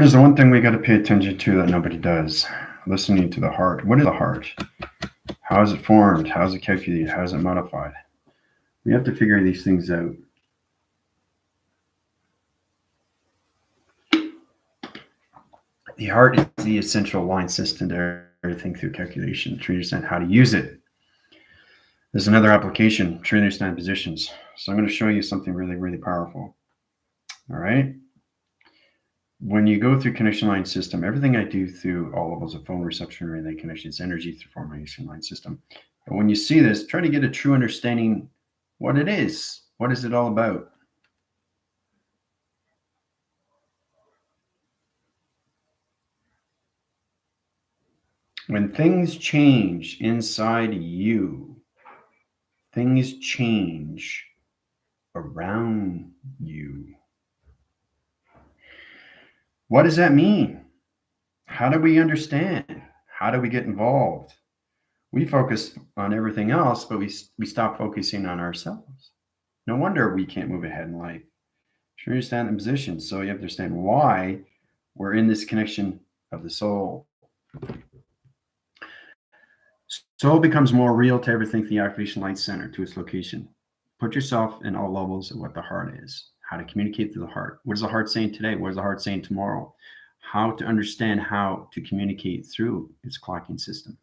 What is the one thing we got to pay attention to that nobody does? Listening to the heart. What is the heart? How is it formed? How is it calculated? How is it modified? We have to figure these things out. The heart is the essential line system to everything through calculation. To understand how to use it. There's another application, to understand positions. So I'm going to show you something really, really powerful. All right. When you go through connection line system, everything I do through all levels of phone reception, relay connections, energy through formation line system. And when you see this, try to get a true understanding what it is. What is it all about? When things change inside you, things change around you. What does that mean? How do we understand? How do we get involved? We focus on everything else, but we stop focusing on ourselves. No wonder we can't move ahead in life. You understand the position, so you have to understand why we're in this connection of the soul. Soul becomes more real to everything the activation light center to its location. Put yourself in all levels of what the heart is, how to communicate through the heart. What is the heart saying today? What is the heart saying tomorrow? How to understand how to communicate through its clocking system.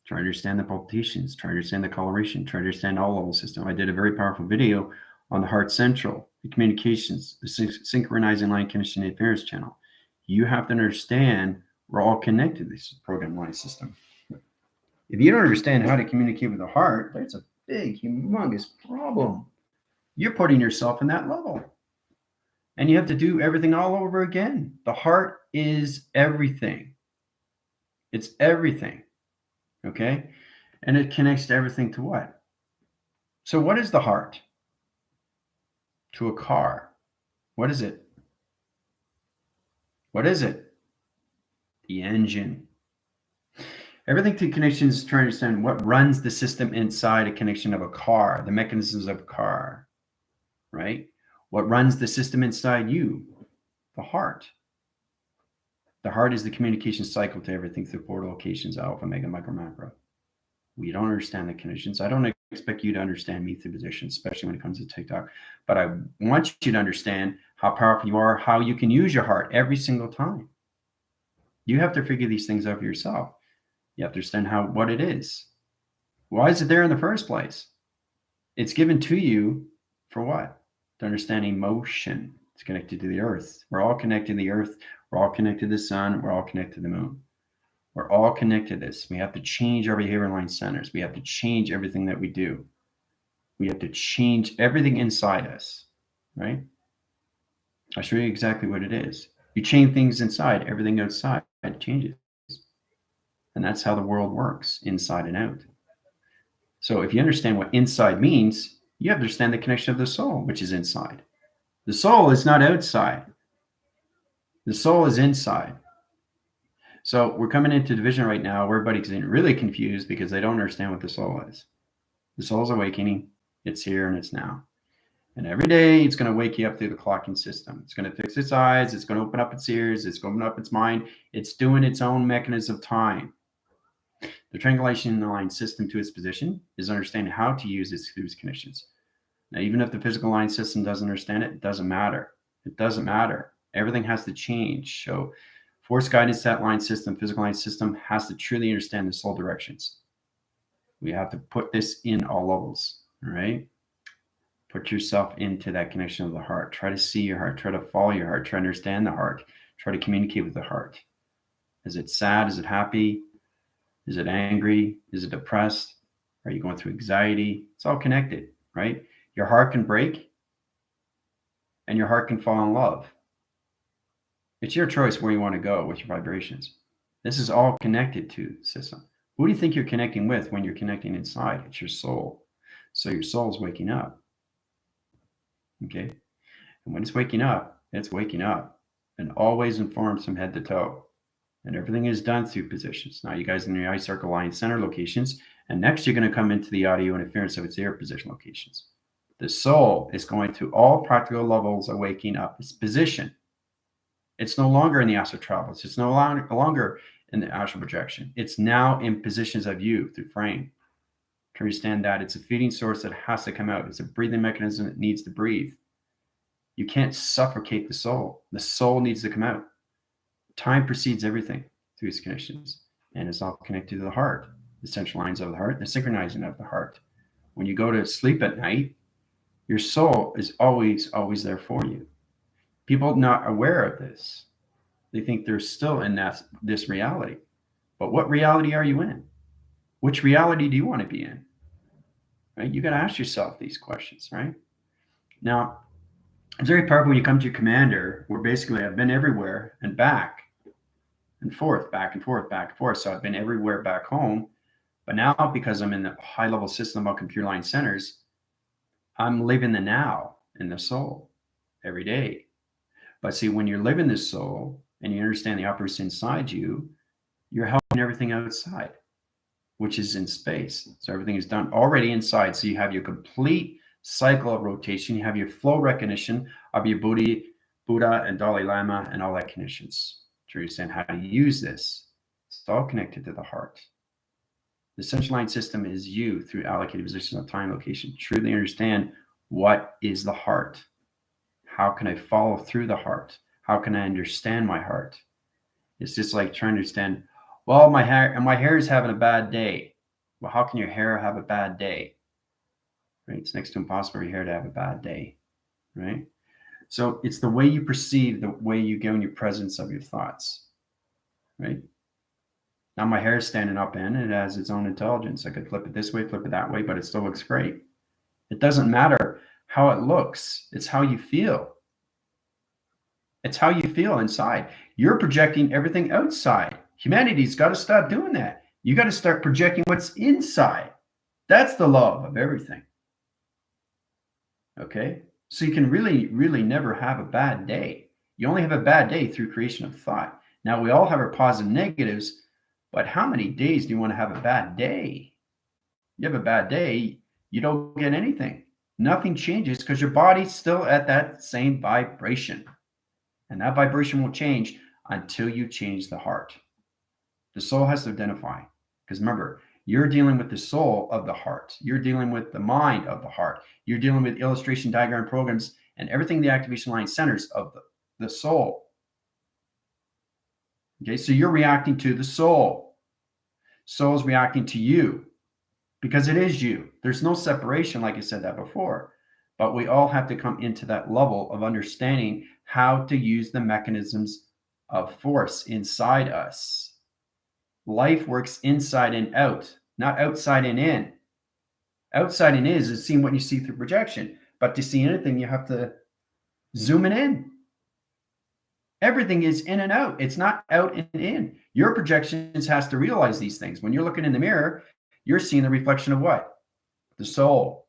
Try to understand the palpitations, try to understand the coloration, try to understand all level system. I did a very powerful video on the heart central, the communications, the synchronizing line conditioning interference channel. You have to understand we're all connected to this program line system. If you don't understand how to communicate with the heart, that's a big, humongous problem. You're putting yourself in that level. And you have to do everything all over again. The heart is everything. It's everything. Okay? And it connects to everything to what? So what is the heart? To a car. What is it? What is it? The engine. Everything to connections, trying to understand what runs the system inside a connection of a car, the mechanisms of a car, right? What runs the system inside you? The heart. The heart is the communication cycle to everything through four locations, alpha, mega, micro, macro. We don't understand the connections. I don't expect you to understand me through position, especially when it comes to TikTok. But I want you to understand how powerful you are, how you can use your heart every single time. You have to figure these things out for yourself. You have to understand what it is. Why is it there in the first place? It's given to you for what? To understand emotion. It's connected to the earth. We're all connected to the earth. We're all connected to the sun. We're all connected to the moon. We're all connected to this. We have to change our behavior line centers. We have to change everything that we do. We have to change everything inside us, right? I'll show you exactly what it is. You change things inside, everything outside changes. And that's how the world works, inside and out. So if you understand what inside means, you have to understand the connection of the soul, which is inside. The soul is not outside. The soul is inside. So we're coming into division right now where everybody's getting really confused because they don't understand what the soul is. The soul's awakening. It's here and it's now. And every day it's going to wake you up through the clocking system. It's going to fix its eyes. It's going to open up its ears. It's going to open up its mind. It's doing its own mechanism of time. The triangulation line system to its position is understanding how to use its connections. Now, even if the physical line system doesn't understand it, it doesn't matter. It doesn't matter. Everything has to change. So force guidance, that line system, physical line system has to truly understand the soul directions. We have to put this in all levels, all right? Put yourself into that connection of the heart. Try to see your heart. Try to follow your heart. Try to understand the heart. Try to communicate with the heart. Is it sad? Is it happy? Is it angry? Is it depressed? Are you going through anxiety? It's all connected, right? Your heart can break and your heart can fall in love. It's your choice where you want to go with your vibrations. This is all connected to the system. Who do you think you're connecting with when you're connecting inside? It's your soul. So your soul's waking up. Okay? And when it's waking up and always informed from head to toe. And everything is done through positions. Now you guys in the eye circle line center locations, and next you're going to come into the audio interference of its ear position locations. The soul is going to all practical levels of waking up its position. It's no longer in the astral travels. It's no longer in the astral projection. It's now in positions of you through frame. To understand that it's a feeding source that has to come out. It's a breathing mechanism that needs to breathe. You can't suffocate the soul. The soul needs to come out. Time precedes everything through these connections, and it's all connected to the heart, the central lines of the heart, the synchronizing of the heart. When you go to sleep at night, your soul is always, always there for you. People not aware of this. They think they're still in this reality. But what reality are you in? Which reality do you want to be in? Right? You got to ask yourself these questions, right? Now, it's very powerful when you come to your commander, where basically I've been everywhere and back and forth, back and forth, back and forth. So I've been everywhere back home. But now, because I'm in the high level system of computer line centers, I'm living the now in the soul every day. But see, when you're living this soul and you understand the operates inside you, you're helping everything outside, which is in space. So everything is done already inside. So you have your complete cycle of rotation. You have your flow recognition of your Buddha and Dalai Lama and all that connections to understand how to use this. It's all connected to the heart. The central line system is you through allocated position of time, location. Truly understand what is the heart. How can I follow through the heart? How can I understand my heart? It's just like trying to understand, well, my hair is having a bad day. Well, how can your hair have a bad day? Right? It's next to impossible for your hair to have a bad day, right? So it's the way you perceive, the way you go in your presence of your thoughts, right? Now my hair is standing up and it has its own intelligence. I could flip it this way, flip it that way, but it still looks great. It doesn't matter how it looks. It's how you feel. It's how you feel inside. You're projecting everything outside. Humanity's got to stop doing that. You got to start projecting what's inside. That's the love of everything. Okay? So you can really, really never have a bad day. You only have a bad day through creation of thought. Now, we all have our positives and negatives, but how many days do you want to have a bad day? You have a bad day, you don't get anything. Nothing changes because your body's still at that same vibration. And that vibration will change until you change the heart. The soul has to identify. Because remember, you're dealing with the soul of the heart. You're dealing with the mind of the heart. You're dealing with illustration, diagram, programs, and everything the activation line centers of the soul. Okay, so you're reacting to the soul. Soul is reacting to you because it is you. There's no separation, like I said that before. But we all have to come into that level of understanding how to use the mechanisms of force inside us. Life works inside and out, not outside and in. Outside and in is seeing what you see through projection. But to see anything, you have to zoom it in. Everything is in and out. It's not out and in. Your projections has to realize these things. When you're looking in the mirror, you're seeing the reflection of what? The soul.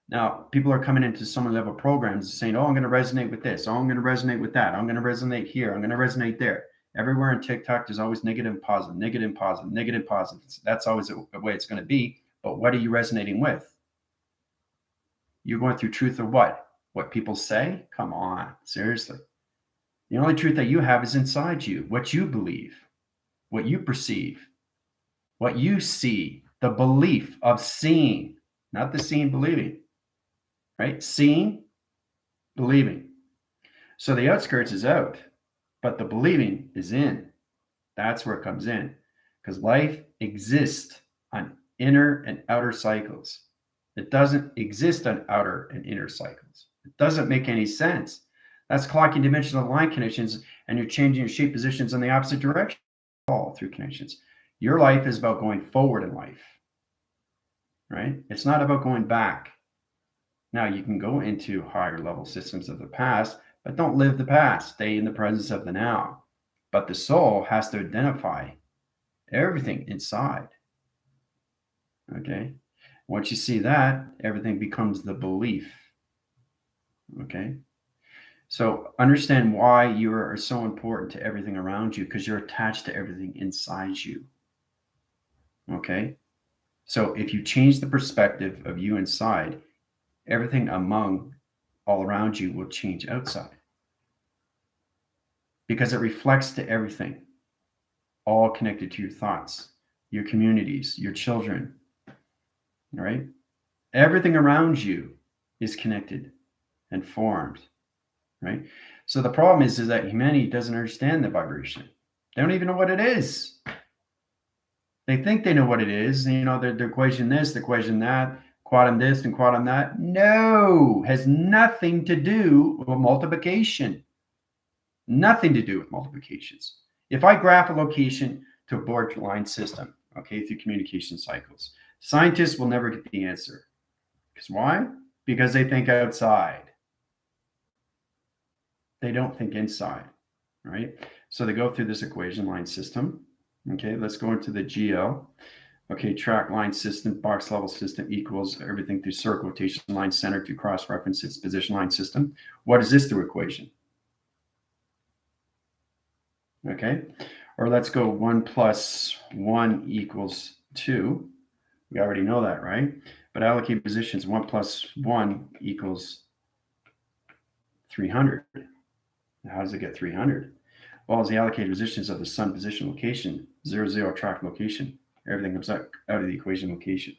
Now, people are coming into some level programs saying, oh, I'm going to resonate with this. Oh, I'm going to resonate with that. I'm going to resonate here. I'm going to resonate there. Everywhere in TikTok, there's always negative and positive, negative and positive, negative and positive. That's always the way it's going to be. But what are you resonating with? You're going through truth or what? What people say? Come on, seriously. The only truth that you have is inside you, what you believe, what you perceive, what you see, the belief of seeing, not the seeing, believing, right? Seeing, believing. So the outskirts is out, but the believing is in. That's where it comes in, because life exists on inner and outer cycles. It doesn't exist on outer and inner cycles. It doesn't make any sense. That's clocking dimensional line connections, and you're changing your shape positions in the opposite direction all through connections. Your life is about going forward in life, right? It's not about going back. Now, you can go into higher level systems of the past, but don't live the past. Stay in the presence of the now. But the soul has to identify everything inside. Okay? Once you see that, everything becomes the belief. Okay? So understand why you are so important to everything around you, because you're attached to everything inside you. Okay? So if you change the perspective of you inside, everything among all around you will change outside. because it reflects to everything, all connected to your thoughts, your communities, your children, right? Everything around you is connected and formed, right? So the problem is that humanity doesn't understand the vibration. They don't even know what it is. They think they know what it is. You know, the equation this, the equation that, quantum this and quantum that. No, has nothing to do with multiplication. Nothing to do with multiplications. If I graph a location to a borderline system, okay, through communication cycles, scientists will never get the answer. Because why? Because they think outside. They don't think inside, right? So they go through this equation line system. Okay, let's go into the GL. Okay, track line system, box level system equals everything through circle rotation line center to cross reference its position line system. What is this through equation? Okay, or let's go 1 plus 1 equals 2. We already know that, right? But allocate positions, 1 plus 1 equals 300. How does it get 300? Well, as the allocated positions of the sun position location, 0, 0 track location, everything comes out of the equation location.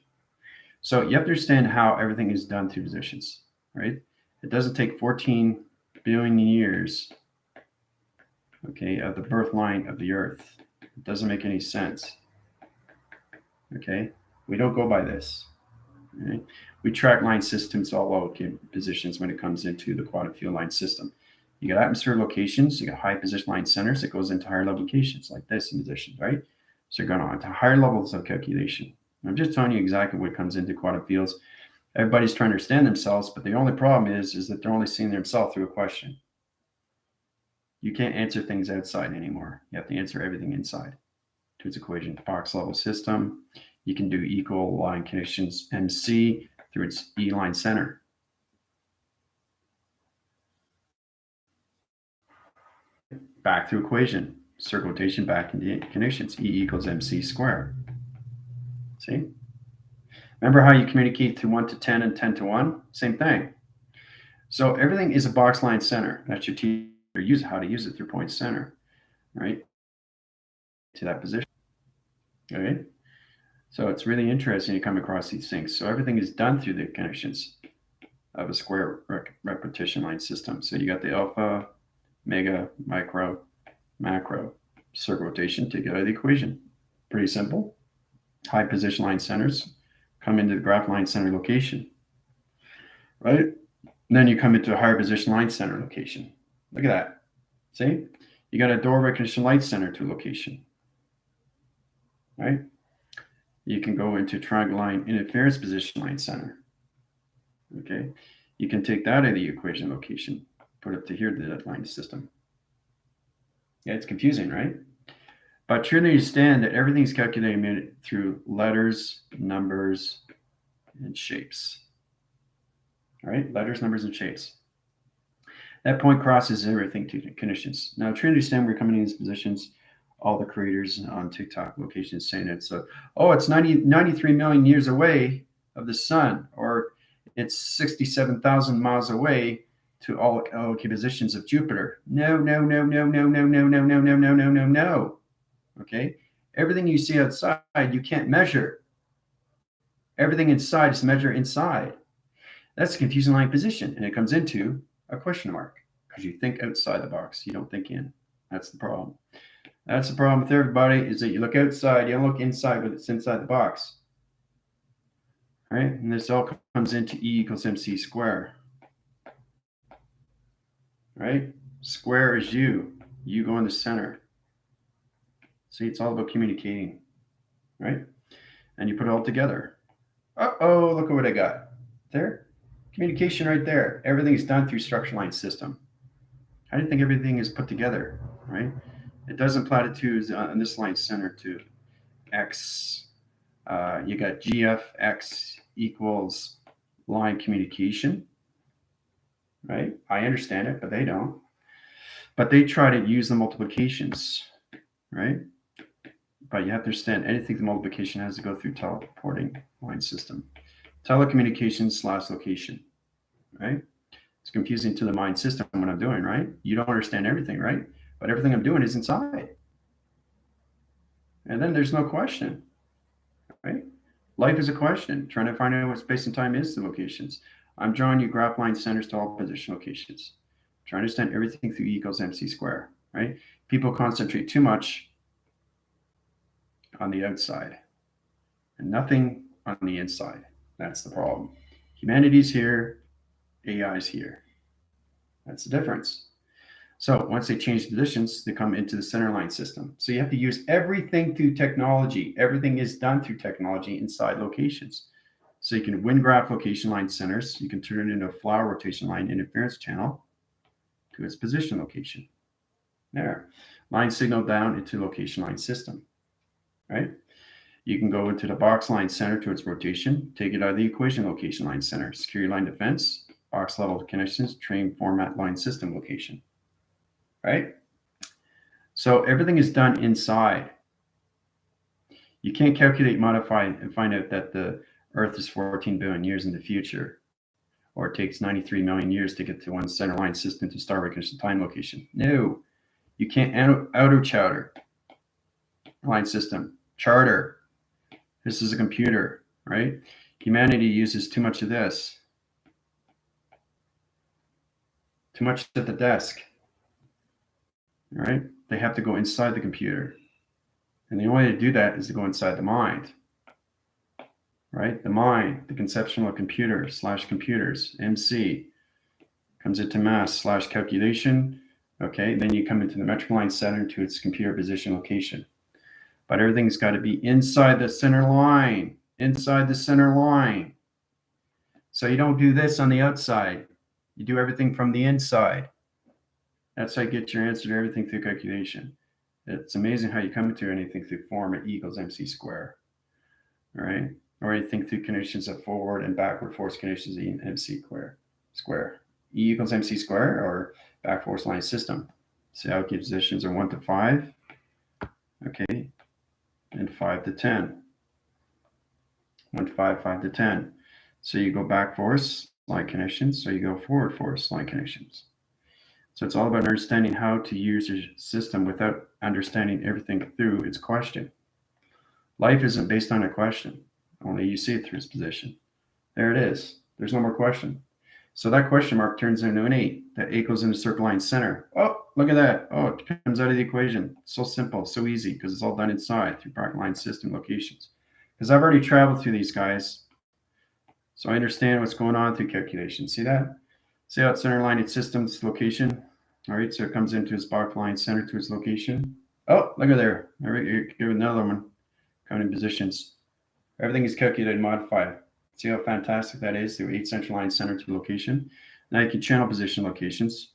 So you have to understand how everything is done through positions, right? It doesn't take 14 billion years, okay, of the birth line of the earth. It doesn't make any sense, okay? We don't go by this, right? We track line systems all located positions when it comes into the quantum field line system. You got atmosphere locations, you got high position line centers, it goes into higher level locations like this in position, right? So you're going on to higher levels of calculation. I'm just telling you exactly what comes into quantum fields. Everybody's trying to understand themselves, but the only problem is that they're only seeing themselves through a question. You can't answer things outside anymore. You have to answer everything inside to its equation. Box level system. You can do equal line conditions MC through its E line center. Back through equation. Circle rotation back into conditions. E equals MC squared. See? Remember how you communicate through 1 to 10 and 10 to 1? Same thing. So everything is a box line center. That's your teacher use how to use it through point center, right? To that position. Okay. So it's really interesting to come across these things. So everything is done through the connections of a square repetition line system. So you got the alpha, mega, micro, macro, circle rotation, take it out of the equation. Pretty simple. High position line centers come into the graph line center location, right? And then you come into a higher position line center location. Look at that. See? You got a door recognition light center to location, right? You can go into triangle line interference position line center. Okay. You can take that out of the equation location, put it to here, the line system. Yeah, it's confusing, right? But truly understand that everything is calculated through letters, numbers, and shapes. All right, letters, numbers, and shapes. That point crosses everything to conditions. Now, truly understand we're coming in these positions. All the creators on TikTok locations saying it. So, it's 93 million years away of the sun, or it's 67,000 miles away to all positions of Jupiter. No, no, no, no, no, no, no, no, no, no, no, no, no, no. Okay? Everything you see outside, you can't measure. Everything inside is measured inside. That's a confusing line position, and it comes into a question mark because you think outside the box. You don't think in. That's the problem. That's the problem with everybody is that you look outside, you don't look inside, but it's inside the box. All right, and this all comes into E equals MC square. Right? Square is you. You go in the center. See, it's all about communicating, right? And you put it all together. Uh-oh, look at what I got. There. Communication right there. Everything is done through structure line system. How do you think everything is put together, right? It doesn't platitudes on this line center to X. You got GFX equals line communication, right? I understand it, but they don't. But they try to use the multiplications, right? But you have to understand anything the multiplication has to go through teleporting line system. Telecommunications / location, right? It's confusing to the mind system what I'm doing, right? You don't understand everything, right? but everything I'm doing is inside. And then there's no question, right? Life is a question, trying to find out what space and time is, the locations. I'm drawing you graph line centers to all position locations. Try to understand everything through E equals MC square, right? People concentrate too much on the outside and nothing on the inside. That's the problem. Humanity's here, AI's here. That's the difference. So once they change positions, they come into the center line system. So you have to use everything through technology. Everything is done through technology inside locations. So you can win graph location line centers. You can turn it into a flower rotation line interference channel to its position location. There. Line signal down into location line system, right? You can go into the box line center to its rotation, take it out of the equation location line center, security line defense, box level connections, train format line system location, right? So everything is done inside. You can't calculate, modify, and find out that the Earth is 14 billion years in the future, or it takes 93 million years to get to one center line system to star recognition time location. No, you can't auto chowder line system. Charter. This is a computer, right? Humanity uses too much of this. Too much at the desk. All right? They have to go inside the computer. And the only way to do that is to go inside the mind. Right? The mind, the conceptual computer / computers, MC, comes into mass / calculation. Okay, then you come into the metric line center to its computer position location. But everything's got to be inside the center line. Inside the center line. So you don't do this on the outside. You do everything from the inside. That's how you get your answer to everything through calculation. It's amazing how you come to anything through form at E equals MC square. All right? Or you think through conditions of forward and backward force conditions in MC square. E equals MC square or back force line system. See how positions are 1 to 5. Okay. And 5 to 10. 1 to 5, 5 to 10. So you go back force line connections, so you go forward force line connections. So it's all about understanding how to use your system without understanding everything through its question. Life isn't based on a question, only you see it through its position. There it is. There's no more question. So that question mark turns into an 8. That 8 goes into circle line center. Oh, look at that. Oh, it comes out of the equation. So simple, so easy, because it's all done inside through bracket line system locations. Because I've already traveled through these guys, so I understand what's going on through calculation. See that? See how it's center line its system's location? All right, so it comes into its box line center to its location. Oh, look at there. All right, you give another one. Coming in positions. Everything is calculated and modified. See how fantastic that is through 8 central line center to location. Now you can channel position locations.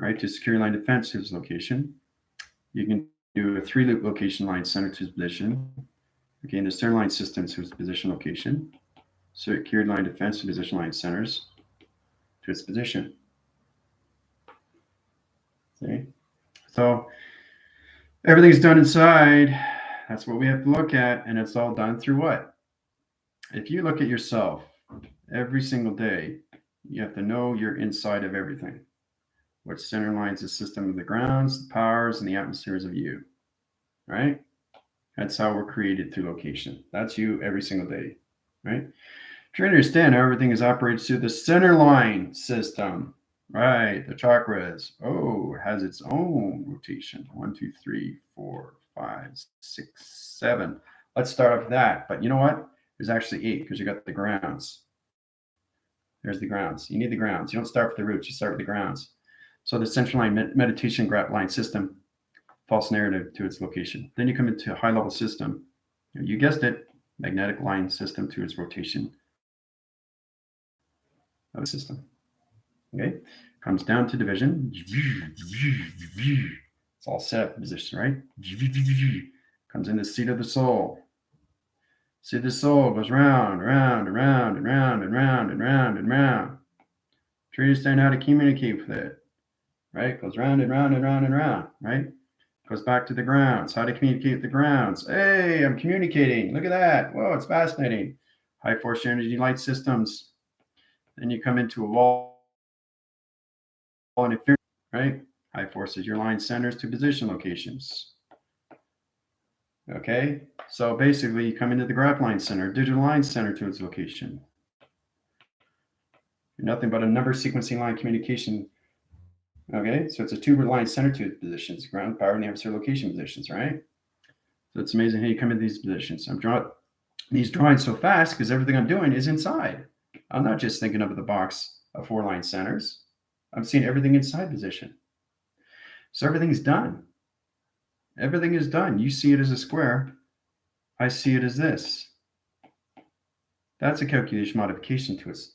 All right, to security line defense to its location. You can do a 3-loop location line center to its position. Okay, and the center line system to its position location. Security line defense to position line centers to its position. See? So everything's done inside. That's what we have to look at, and it's all done through what? If you look at yourself every single day, you have to know you're inside of everything. Which center lines the system of the grounds, the powers, and the atmospheres of you. Right? That's how we're created through location. That's you every single day. Right? Try to understand how everything is operated through the center line system. Right, the chakras. Oh, it has its own rotation. 1, 2, 3, 4, 5, 6, 7. Let's start off with that. But you know what? There's actually 8 because you got the grounds. There's the grounds. You need the grounds. You don't start with the roots. You start with the grounds. So the central line meditation graph line system, false narrative to its location. Then you come into a high level system. You guessed it, magnetic line system to its rotation of the system. Okay, comes down to division. It's all set up in position, right? Comes in the seat of the soul. Seat of the soul goes round, round, and round, and round, and round, and round, and round. Try to understand how to communicate with it, right? Goes round and round and round and round, right? Goes back to the grounds. How to communicate with the grounds. Hey, I'm communicating. Look at that. Whoa, it's fascinating. High force energy light systems. Then you come into a wall interference, right? High forces your line centers to position locations. Okay, so basically you come into the graph line center, digital line center to its location. You're nothing but a number sequencing line communication. Okay, so it's a two line center to its positions, ground, power, and the adversary location positions, right? So it's amazing how you come into these positions. I'm drawing these drawings so fast because everything I'm doing is inside. I'm not just thinking of the box of 4 line centers. I'm seeing everything inside position. So everything's done. Everything is done. You see it as a square. I see it as this. That's a calculation modification to its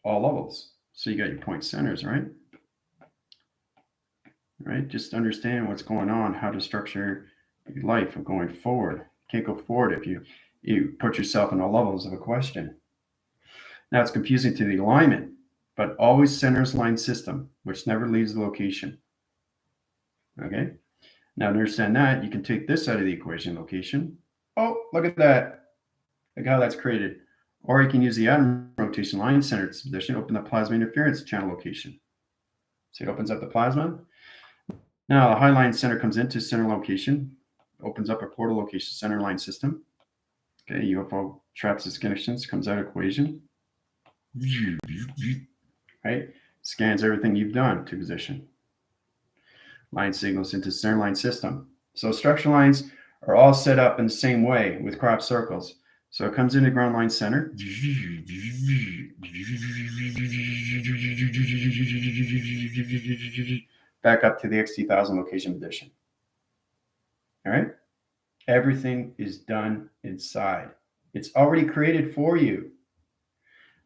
all levels. So you got your point centers, right? Right? Just understand what's going on, how to structure your life of going forward. You can't go forward if you put yourself in all levels of a question. Now it's confusing to the alignment, but always centers line system, which never leaves the location. Okay? Now to understand that, you can take this out of the equation, location. Oh, look at that. Look how that's created. Or you can use the atom rotation line center position, open the plasma interference channel location. So it opens up the plasma. Now the high line center comes into center location, opens up a portal location center line system. Okay, UFO traps its connections, comes out of equation. Right? Scans everything you've done to position. Line signals into center line system. So structure lines are all set up in the same way with crop circles. So it comes into ground line center. Back up to the XT1000 location position. All right? Everything is done inside. It's already created for you.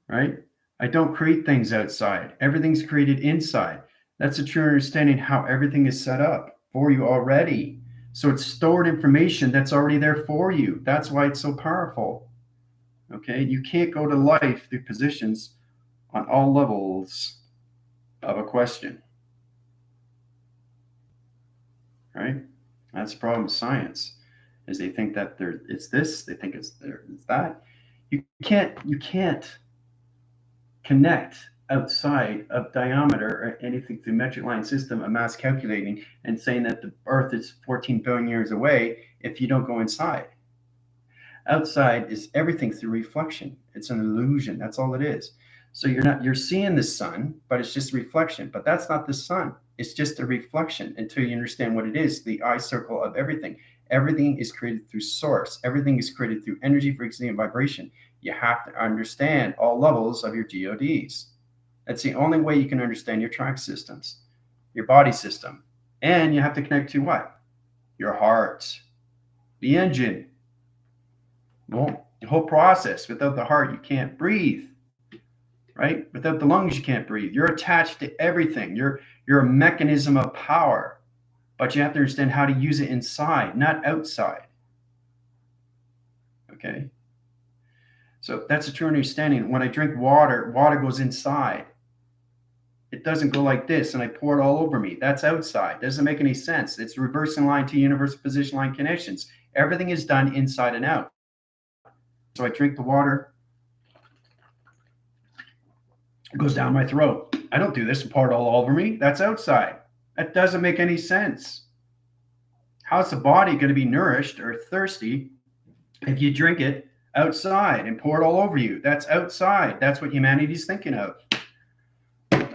Right? I don't create things outside. Everything's created inside. That's a true understanding how everything is set up for you already. So it's stored information that's already there for you. That's why it's so powerful. Okay? You can't go to life through positions on all levels of a question. Right? That's the problem with science, is they think that it's this, they think it's that. You can't connect outside of diameter or anything through metric line system of mass calculating and saying that the Earth is 14 billion years away if you don't go inside. Outside is everything through reflection. It's an illusion. That's all it is. So you're seeing the sun, but it's just reflection. But that's not the sun. It's just a reflection until you understand what it is, the eye circle of everything. Everything is created through source. Everything is created through energy, frequency, and vibration. You have to understand all levels of your GODs. That's the only way you can understand your track systems, your body system. And you have to connect to what? Your heart, the engine. Well, the whole process. Without the heart, you can't breathe. Right? Without the lungs, you can't breathe. You're attached to everything. You're a mechanism of power, but you have to understand how to use it inside, not outside. Okay? So that's a true understanding. When I drink water, water goes inside. It doesn't go like this and I pour it all over me. That's outside. Doesn't make any sense. It's reversing line to universal position line connections. Everything is done inside and out. So I drink the water. It goes down my throat. I don't do this and pour it all over me. That's outside. That doesn't make any sense. How's the body going to be nourished or thirsty if you drink it outside and pour it all over you? That's outside. That's what humanity's thinking of.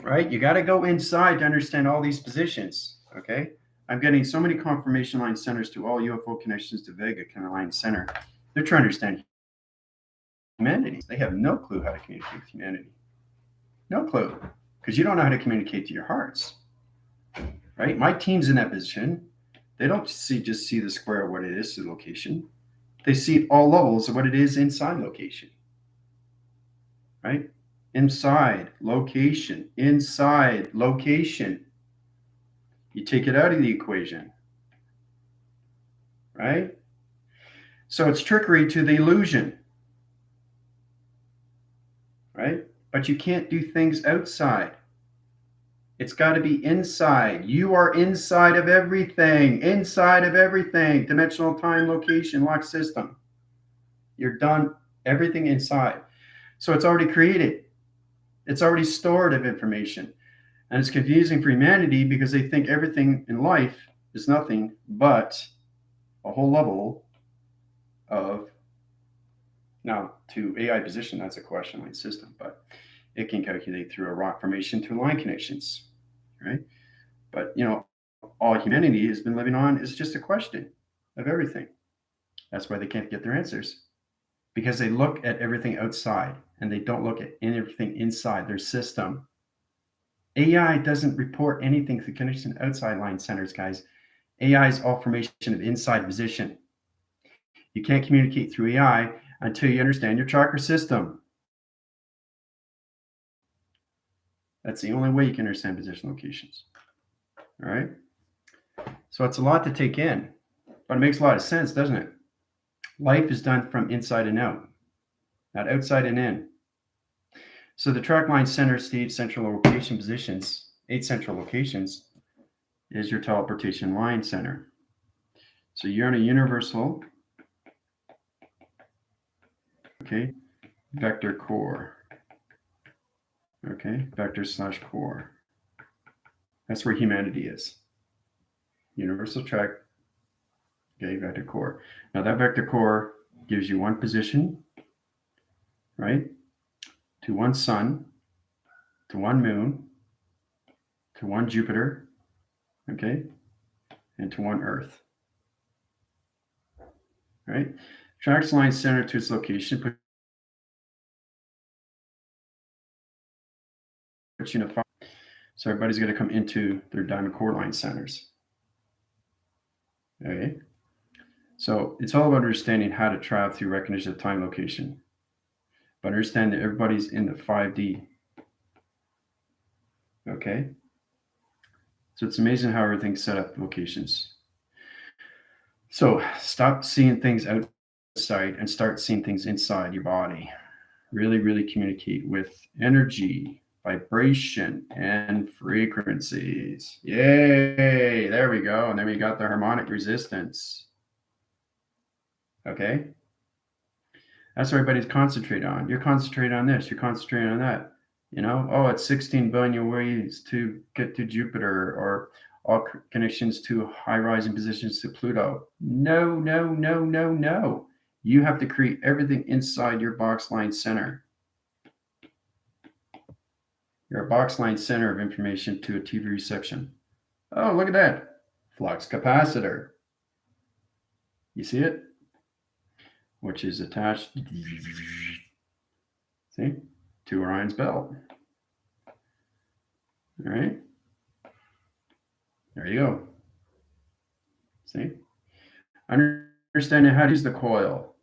Right? You got to go inside to understand all these positions. Okay? I'm getting so many confirmation line centers to all UFO connections to Vega kind of line center. They're trying to understand humanity. They have no clue how to communicate with humanity. No clue. Because you don't know how to communicate to your hearts. Right? My team's in that position. They don't just see the square of what it is, the location. They see all levels of what it is inside location. Right? Inside location. Inside location. You take it out of the equation. Right? So it's trickery to the illusion. Right? But you can't do things outside. It's got to be inside. You are inside of everything. Inside of everything. Dimensional time, location, lock system. You're done. Everything inside. So it's already created. It's already stored of information. And it's confusing for humanity because they think everything in life is nothing but a whole level of, now to AI position, that's a question line system, but it can calculate through a rock formation to line connections, right? But all humanity has been living on is just a question of everything. That's why they can't get their answers, because they look at everything outside and they don't look at everything inside their system. AI doesn't report anything through connection outside line centers, guys. AI is all formation of inside position. You can't communicate through AI until you understand your chakra system. That's the only way you can understand position locations. All right. So it's a lot to take in, but it makes a lot of sense, doesn't it? Life is done from inside and out, not outside and in. So the track line center, stage, central location positions, 8 central locations, is your teleportation line center. So you're in a universal, okay, vector core. Okay, vector/core. That's where humanity is. Universal track, okay, vector core. Now that vector core gives you one position, right, to one sun, to one moon, to one Jupiter, okay, and to one Earth. Right? Tracks line center to its location, puts you in a fire. So everybody's going to come into their diamond core line centers. Okay. So it's all about understanding how to travel through recognition of time location. But understand that everybody's in the 5D. Okay. So it's amazing how everything's set up locations. So stop seeing things outside and start seeing things inside your body. Really, really communicate with energy, vibration, and frequencies. Yay! There we go. And then we got the harmonic resistance. Okay? That's what everybody's concentrating on. You're concentrating on this. You're concentrating on that. It's 16 billion ways to get to Jupiter, or all connections to high rising positions to Pluto. No, no, no, no, no. You have to create everything inside your box line center. You're a box line center of information to a TV reception. Oh, look at that. Flux capacitor. You see it? Which is attached, see, to Orion's belt. All right. There you go. See? Understanding how to use the coil,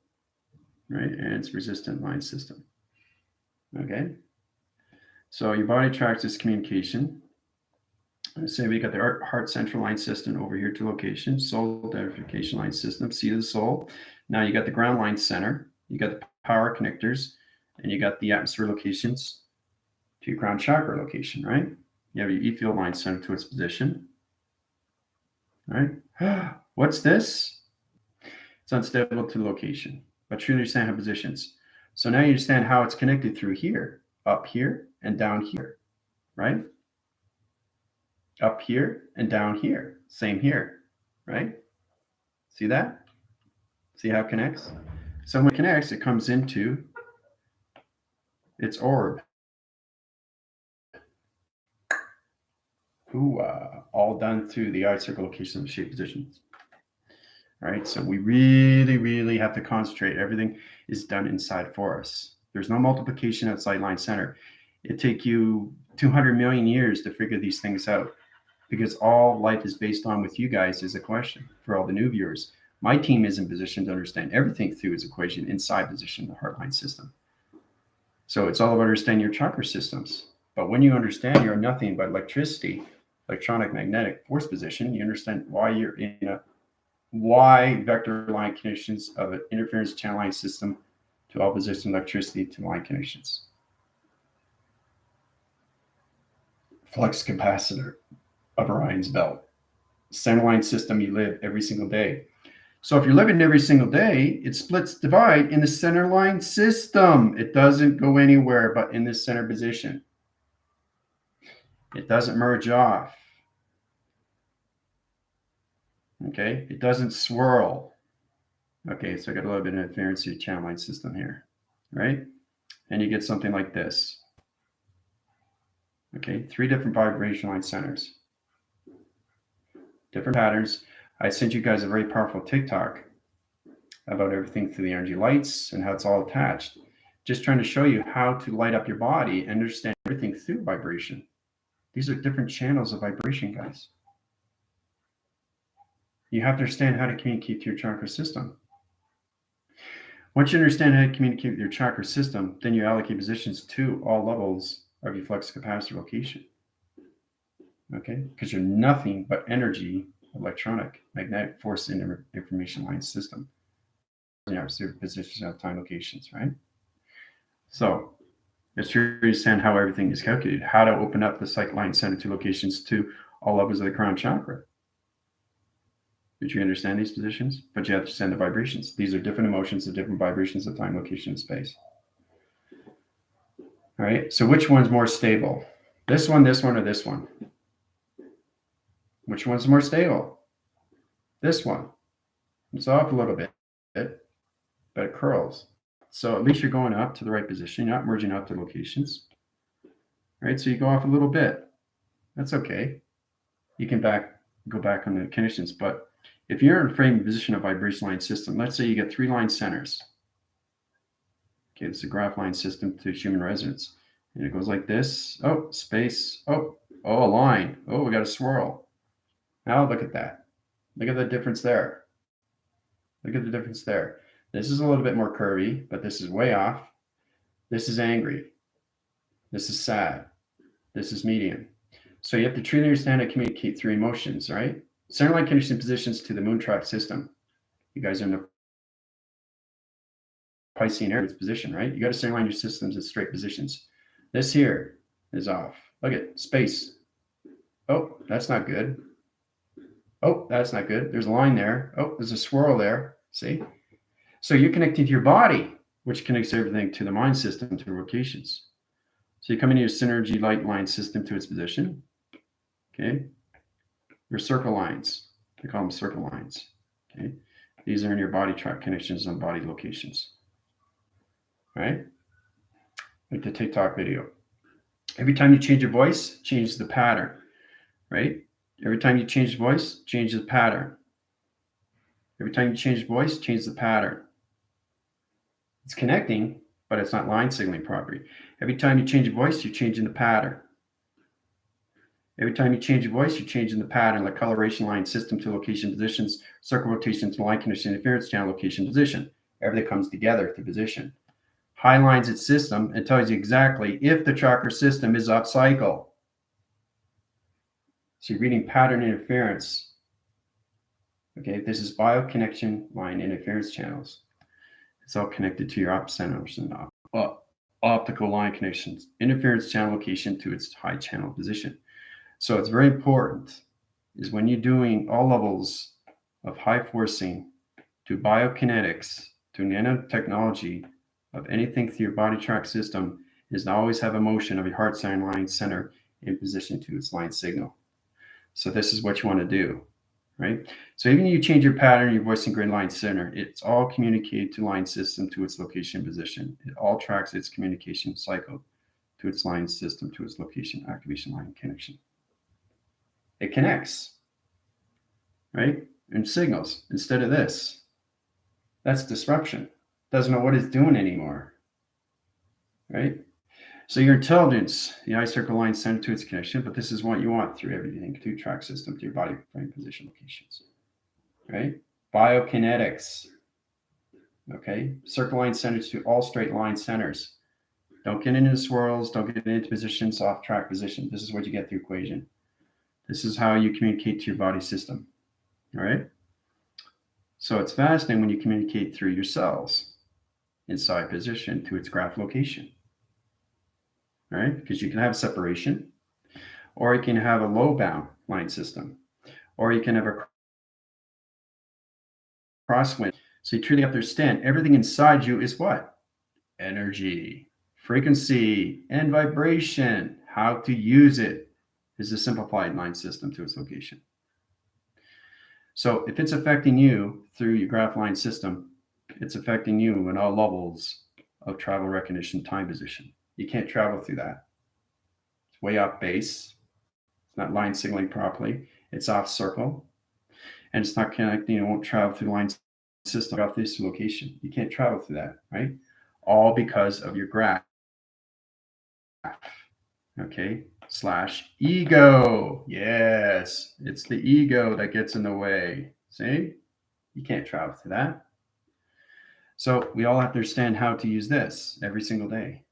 right? And its resistant line system. Okay. So your body tracks this communication. Say we got the heart central line system over here to location, soul identification line system, seat of the soul. Now you got the ground line center, you got the power connectors, and you got the atmosphere locations to your crown chakra location, right? You have your E field line center to its position. All right. What's this? It's unstable to location, but truly understand how positions. So now you understand how it's connected through here, up here, and down here, right? Up here and down here. Same here, right? See that? See how it connects? So when it connects, it comes into its orb. All done through the eye circle location of shape positions. All right, so we really, really have to concentrate. Everything is done inside for us. There's no multiplication outside line center. It take you 200 million years to figure these things out, because all life is based on with you guys is a question for all the new viewers. My team is in position to understand everything through its equation inside position, the heartline system. So it's all about understanding your chakra systems. But when you understand you're nothing but electricity, electronic magnetic force position, you understand why you're in why vector line connections of an interference channel line system to all position electricity to line connections. Flux capacitor of Orion's belt. Center line system you live every single day. So if you're living every single day, it splits divide in the center line system. It doesn't go anywhere but in this center position. It doesn't merge off. Okay, it doesn't swirl. Okay, so I got a little bit of interference to the channel line system here, right? And you get something like this. Okay, 3 different vibration line centers, different patterns. I sent you guys a very powerful TikTok about everything through the energy lights and how it's all attached. Just trying to show you how to light up your body and understand everything through vibration. These are different channels of vibration, guys. You have to understand how to communicate to your chakra system. Once you understand how to communicate with your chakra system, then you allocate positions to all levels of your flux capacitor location. Okay? Because you're nothing but energy, electronic, magnetic force in information line system. You know, positions of time locations, right? So it's to understand how everything is calculated, how to open up the cycle line center to locations to all levels of the crown chakra. Did you understand these positions? But you have to understand the vibrations. These are different emotions of different vibrations of time, location, and space. All right. So which one's more stable? This one, or this one? Which one's more stable? This one. It's off a little bit, but it curls. So at least you're going up to the right position. You're not merging up to locations. All right. So you go off a little bit. That's okay. You can go back on the conditions. But if you're in a frame position of vibration line system, let's say you get 3 line centers. Okay, it's a graph line system to human resonance. And it goes like this. Oh, space. Oh, a line. Oh, we got a swirl. Now look at that. Look at the difference there. Look at the difference there. This is a little bit more curvy, but this is way off. This is angry. This is sad. This is medium. So you have to truly understand how to communicate 3 emotions, right? Center line condition positions to the moon track system. You guys are in the Piscean area position, right? You got to center line your systems at straight positions. This here is off. Look at space. Oh, that's not good. Oh, that's not good. There's a line there. Oh, there's a swirl there. See? So you're connecting to your body, which connects everything to the mind system, to locations. So you come into your synergy light line system to its position. Okay. Your circle lines. They call them circle lines. Okay. These are in your body track connections and body locations. Right? Like the TikTok video. Every time you change your voice, change the pattern. Right? Every time you change voice, change the pattern. Every time you change voice, change the pattern. It's connecting, but it's not line signaling properly. Every time you change your voice, you're changing the pattern. Every time you change your voice, you're changing the pattern, like coloration line system to location positions, circle rotation to line condition, interference channel location position. Everything comes together to position. Highlines its system and tells you exactly if the chakra system is off cycle. So you're reading pattern interference. Okay, this is bioconnection line interference channels. It's all connected to your op centers and optical line connections, interference channel location to its high channel position. So it's very important is when you're doing all levels of high forcing to biokinetics to nanotechnology of anything through your body track system is to always have a motion of your heart sign line center in position to its line signal. So this is what you want to do, right? So even if you change your pattern, your voicing grid line center, it's all communicated to line system to its location position. It all tracks its communication cycle to its line system to its location activation line connection. It connects, right? And signals instead of this. That's disruption. Doesn't know what it's doing anymore, right? So your intelligence, the eye circle line center to its connection, but this is what you want through everything, to track system, to your body frame position locations, right? Biokinetics, okay? Circle line centers to all straight line centers. Don't get into swirls, don't get into positions, off track position. This is what you get through equation. This is how you communicate to your body system, all right? So it's fascinating when you communicate through your cells inside position to its graph location, all right? Because you can have separation, or you can have a low bound line system, or you can have a crosswind. So you truly have to understand everything inside you is what? Energy, frequency, and vibration, how to use it. is the simplified line system to its location. So if it's affecting you through your graph line system, it's affecting you in all levels of travel recognition time position. You can't travel through that. It's way off base. It's not line signaling properly. It's off circle. And it's not connecting. It won't travel through the line system off this location. You can't travel through that, right? All because of your graph. Okay, slash ego. Yes, it's the ego that gets in the way. See? You can't travel through that. So we all have to understand how to use this every single day.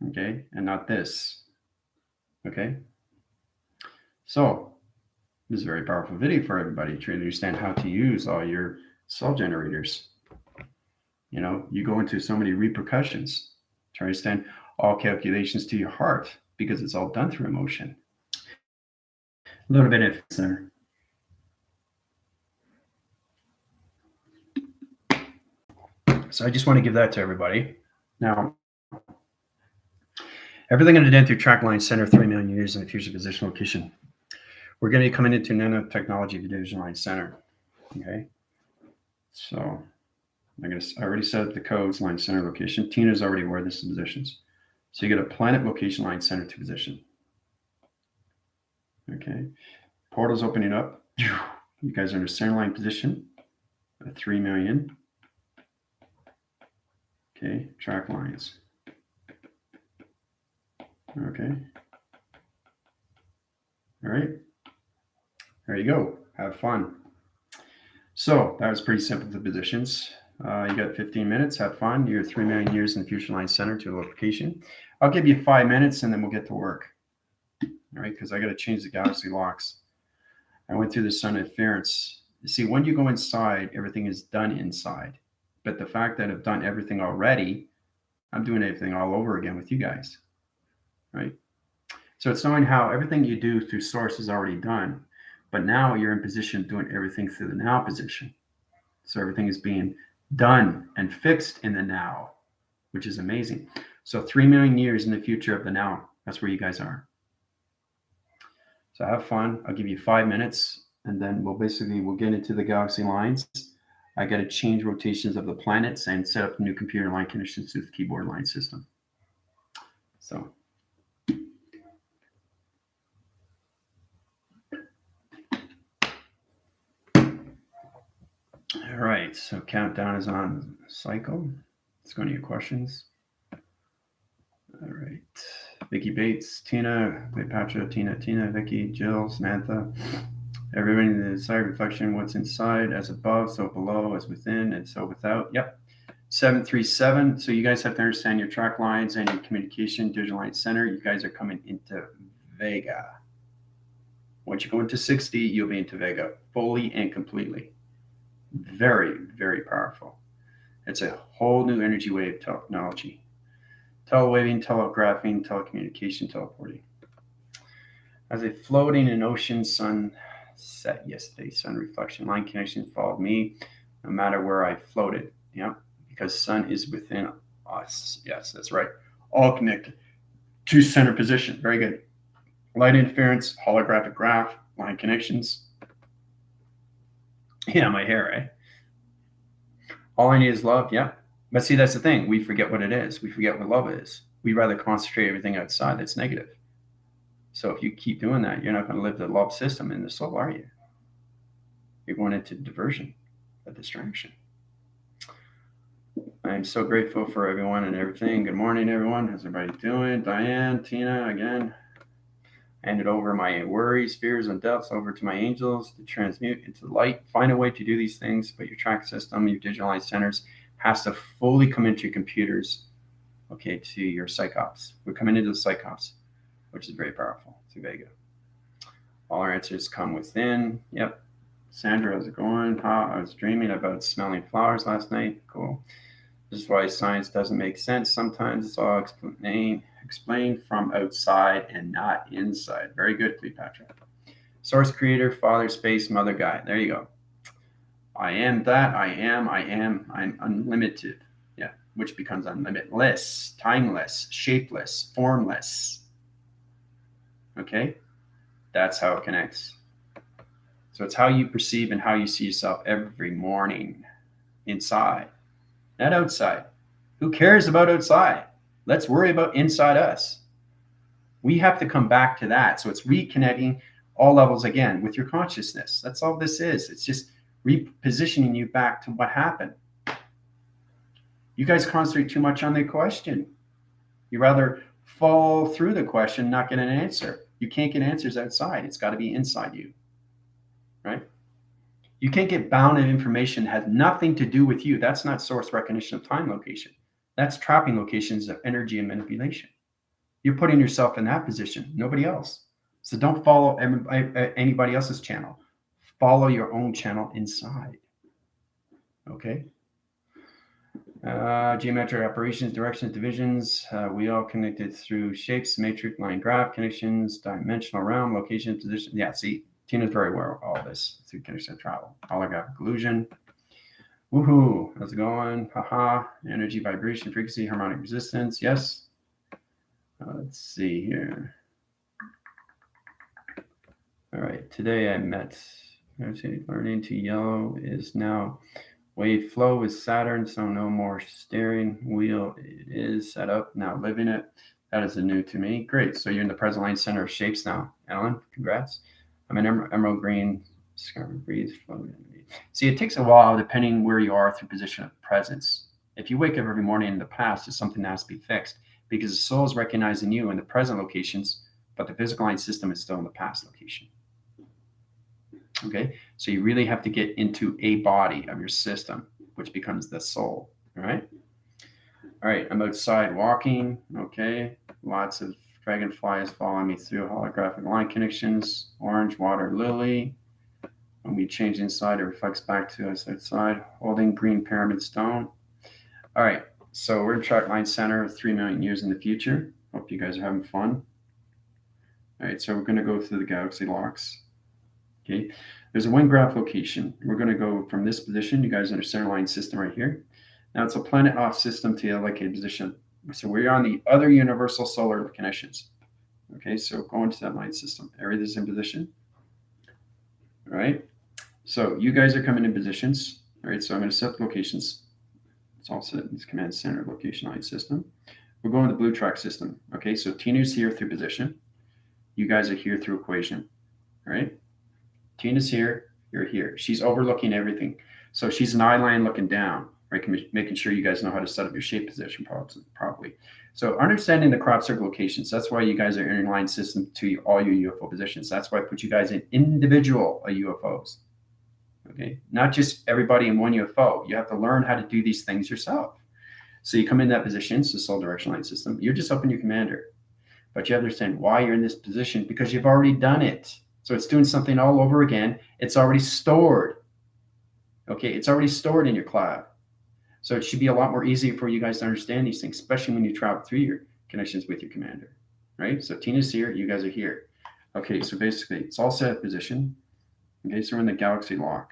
Okay, and not this. Okay. So this is a very powerful video for everybody to understand how to use all your cell generators. You know, you go into so many repercussions to understand all calculations to your heart because it's all done through emotion. A little bit of there. So I just want to give that to everybody. Now, everything going to do through track line center 3 million years in the future position location. We're going to be coming into nanotechnology division line center. Okay. So I already set up the codes line center location. Tina's already aware this is positions. So you get a planet location line center to position. Okay. Portal's opening up. You guys are in a center line position. 3 million. Okay. Track lines. Okay. All right. There you go. Have fun. So that was pretty simple, the positions. You got 15 minutes. Have fun. You're 3 million years in the future line center to a location. I'll give you 5 minutes and then we'll get to work. All right, because I got to change the galaxy locks. I went through the sun interference. You see, when you go inside, everything is done inside. But the fact that I've done everything already, I'm doing everything all over again with you guys. Right? So it's knowing how everything you do through source is already done. But now you're in position doing everything through the now position. So everything is being done and fixed in the now, which is amazing. So 3 million years in the future of the now, that's where you guys are. So have fun. I'll give you 5 minutes and then we'll get into the galaxy lines. I got to change rotations of the planets and set up new computer line connections to the keyboard line system. So. All right, so countdown is on cycle. Let's go to your questions. All right, Vicky Bates, Tina, Cleopatra, Tina, Vicky, Jill, Samantha. Everybody in the desired reflection, what's inside as above, so below as within, and so without. Yep. 737. So you guys have to understand your track lines and your communication digital line center. You guys are coming into Vega. Once you go into 60, you'll be into Vega fully and completely. Very, very powerful. It's a whole new energy wave technology. Telewaving, telegraphing, telecommunication, teleporting. As a floating in ocean, sun set yesterday, sun reflection line connection followed me no matter where I floated. Yeah, because sun is within us. Yes, that's right. All connected to center position. Very good. Light interference, holographic graph, line connections. Yeah, my hair, eh? All I need is love. Yeah. But see, that's the thing. We forget what it is. We forget what love is. We rather concentrate everything outside that's negative. So if you keep doing that, you're not going to live the love system in the soul, are you? You're going into diversion, a distraction. I'm so grateful for everyone and everything. Good morning, everyone. How's everybody doing? Diane, Tina, again. I handed over my worries, fears, and doubts over to my angels to transmute into light. Find a way to do these things, but your track system, your digitalized centers, has to fully come into your computers, okay, to your psychops. We're coming into the psychops, which is very powerful, to Vega. All our answers come within. Yep. Sandra, how's it going? I was dreaming about smelling flowers last night. Cool. This is why science doesn't make sense. Sometimes it's all explained from outside and not inside. Very good, Cleopatra. Source creator, father, space, mother, guide. There you go. I am that. I'm unlimited. Yeah, which becomes unlimitless, timeless, shapeless, formless. Okay? That's how it connects. So it's how you perceive and how you see yourself every morning inside, not outside. Who cares about outside? Let's worry about inside us. We have to come back to that. So it's reconnecting all levels again with your consciousness. That's all this is. It's just repositioning you back to what happened. You guys concentrate too much on the question. You rather fall through the question, not get an answer. You can't get answers outside. It's got to be inside you, right? You can't get bound in information that has nothing to do with you. That's not source recognition of time location. That's trapping locations of energy and manipulation. You're putting yourself in that position, nobody else. So don't follow anybody else's channel. Follow your own channel inside. Okay? Geometric operations, directions, divisions. We all connected through shapes, matrix, line graph connections, dimensional realm, location, position. Yeah, see, Tina's very aware of all this through connection of travel. Holographic illusion. Woohoo! How's it going? Haha. Energy, vibration, frequency, harmonic resistance. Yes. Let's see here. All right. Today I met. Learning to yellow is now wave flow with Saturn, so no more steering wheel. It is set up now. Living it. That is new to me. Great. So you're in the present line center of shapes now, Alan. Congrats. I'm an emerald green. Breathe. See, it takes a while depending where you are through position of presence. If you wake up every morning in the past, it's something that has to be fixed because the soul is recognizing you in the present locations, but the physical line system is still in the past location. Okay, so you really have to get into a body of your system, which becomes the soul. All right. All right, I'm outside walking. Okay, lots of dragonflies following me through holographic line connections. Orange water lily. When we change inside, it reflects back to us outside. Holding green pyramid stone. All right, so we're in track line center 3 million years in the future. Hope you guys are having fun. All right, so we're going to go through the galaxy locks. Okay, there's a wind graph location. We're going to go from this position. You guys are in a center line system right here. Now it's a planet off system to the allocated position. So we're on the other universal solar connections. Okay, so go into that line system. Everything's in position. All right, so you guys are coming in positions. All right, so I'm going to set locations. It's all set in this command center location line system. We're going to the blue track system. Okay, so Tina's here through position. You guys are here through equation. All right. Tina's here, you're here. She's overlooking everything. So she's an eye line looking down, right? Making sure you guys know how to set up your shape position properly. So understanding the crop circle locations, that's why you guys are in line system to all your UFO positions. That's why I put you guys in individual UFOs. Okay, not just everybody in one UFO. You have to learn how to do these things yourself. So you come in that position, so soul direction line system. You're just helping your commander. But you understand why you're in this position because you've already done it. So it's doing something all over again. It's already stored. Okay, it's already stored in your cloud. So it should be a lot more easy for you guys to understand these things, especially when you travel through your connections with your commander, right? So Tina's here, you guys are here. Okay, so basically it's all set up position. Okay, so we're in the galaxy lock.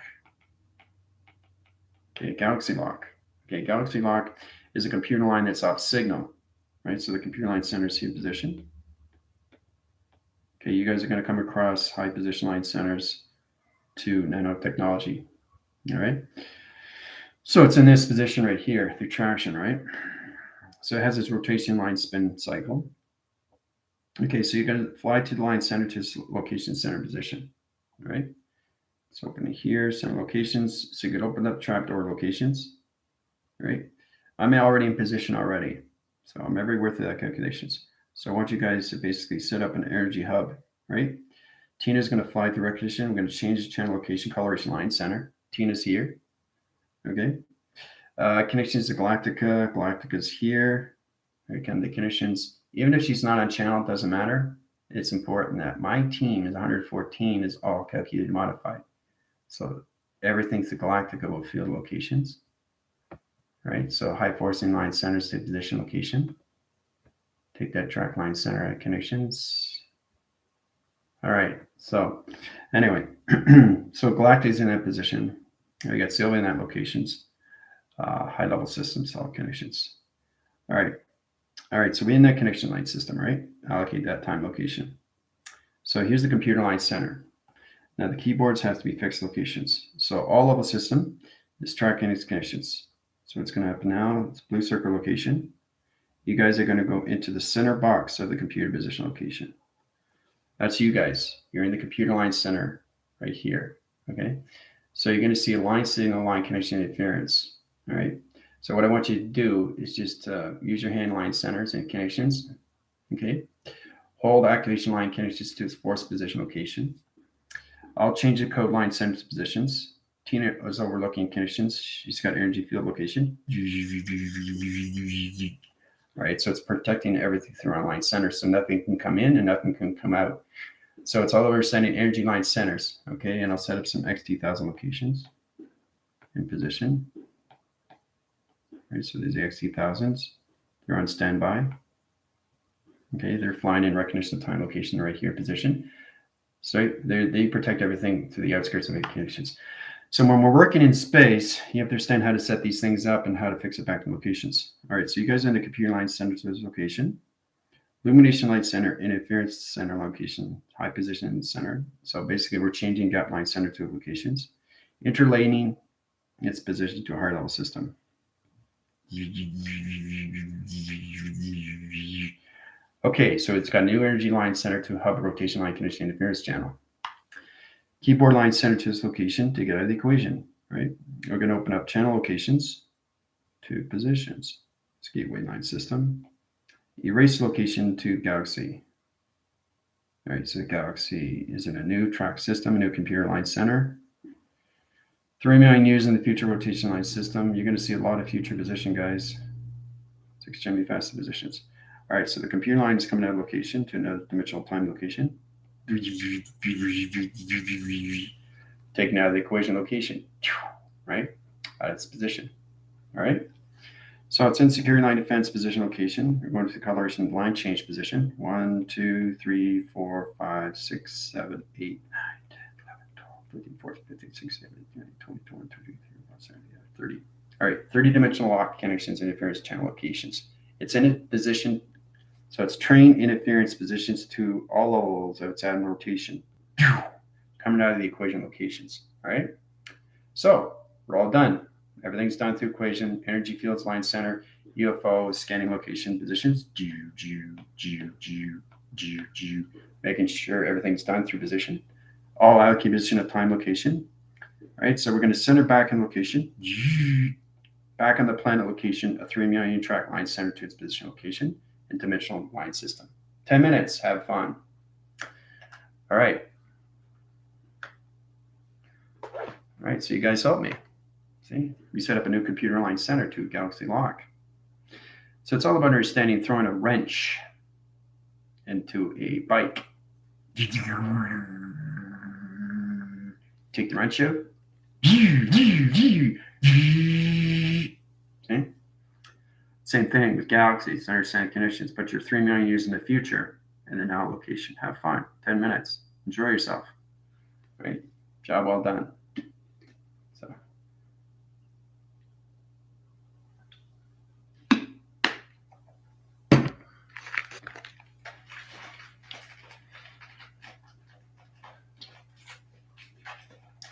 Okay, galaxy lock. Okay, galaxy lock is a computer line that's off signal, right? So the computer line center is here position. Okay, you guys are going to come across high position line centers to nanotechnology. All right. So it's in this position right here through traction, right? So it has its rotation line spin cycle. Okay, so you're going to fly to the line center to its location center position. All right. So open it here, center locations. So you could open up trapdoor locations. All right. I'm already in position already. So I'm everywhere through that calculations. So I want you guys to basically set up an energy hub, right? Tina's going to fly through recognition. We're going to change the channel location, coloration line center. Tina's here. Okay. Connections to Galactica. Galactica's here. Here come the connections. Even if she's not on channel, it doesn't matter. It's important that my team is 114 is all calculated modified. So everything to Galactica will field locations. Right. So high forcing line centers to position location. Take that track line center at connections. All right. So anyway, so Galactic is in that position. We got Sylvia in that locations. High level system cell connections. All right. All right. So we're in that connection line system, right? Allocate that time location. So here's the computer line center. Now the keyboards have to be fixed locations. So all level system is tracking its connections. So what's going to happen now, it's blue circle location. You guys are going to go into the center box of the computer position location. That's you guys. You're in the computer line center right here. Okay. So you're going to see a line signal, line connection interference. All right. So what I want you to do is just use your hand line centers and connections. Okay. Hold activation line connections to its forced position location. I'll change the code line centers positions. Tina is overlooking connections. She's got energy field location. All right. So it's protecting everything through our line center. So nothing can come in and nothing can come out. So it's all over sending energy line centers. Okay. And I'll set up some XT1000 locations in position. All right. So there's the XT1000s. They're on standby. Okay. They're flying in recognition of time location right here position. So they protect everything to the outskirts of the connections. So when we're working in space, you have to understand how to set these things up and how to fix it back to locations. All right, so you guys are in the computer line center to this location. Illumination light center, interference center location, high position in the center. So basically we're changing gap line center to locations. Interlaning its position to a higher level system. Okay, so it's got new energy line center to hub rotation line condition interference channel. Keyboard line center to this location to get out of the equation, right? We're going to open up channel locations to positions. It's gateway line system. Erase location to galaxy. All right, so galaxy is in a new track system, a new computer line center. 3 million years in the future rotation line system. You're going to see a lot of future position, guys. It's extremely fast positions. All right, so the computer line is coming out of location to another dimensional time location. Taken out of the equation location, right? Out of its position. All right. So it's in security line defense position location. We're going to the coloration line change position. 1, 2, 3, 4, 5, 6, 7, 8, 9, 10, 11, 12, 13, 14, 15, 16, 17, 18, 19, 20, 21, 22, 23, 24, 30. All right, 30-dimensional lock connections, interference channel locations. It's in a position, so it's train interference positions to all levels of its atom rotation. Coming out of the equation locations. All right. So we're all done. Everything's done through equation, energy fields, line center, UFO, scanning location positions, making sure everything's done through position. All allocate position of time location. All right. So we're going to center back in location. Back on the planet location, a 3 million track line center to its position location and dimensional line system. 10 minutes. Have fun. All right. All right, so you guys help me. See, we set up a new computer line center to Galaxy Lock. So it's all about understanding throwing a wrench into a bike. Take the wrench out. See? Same thing with galaxies, understand conditions, but you're 3 million years in the future in the now location. Have fun. 10 minutes. Enjoy yourself. Right? Job well done. So.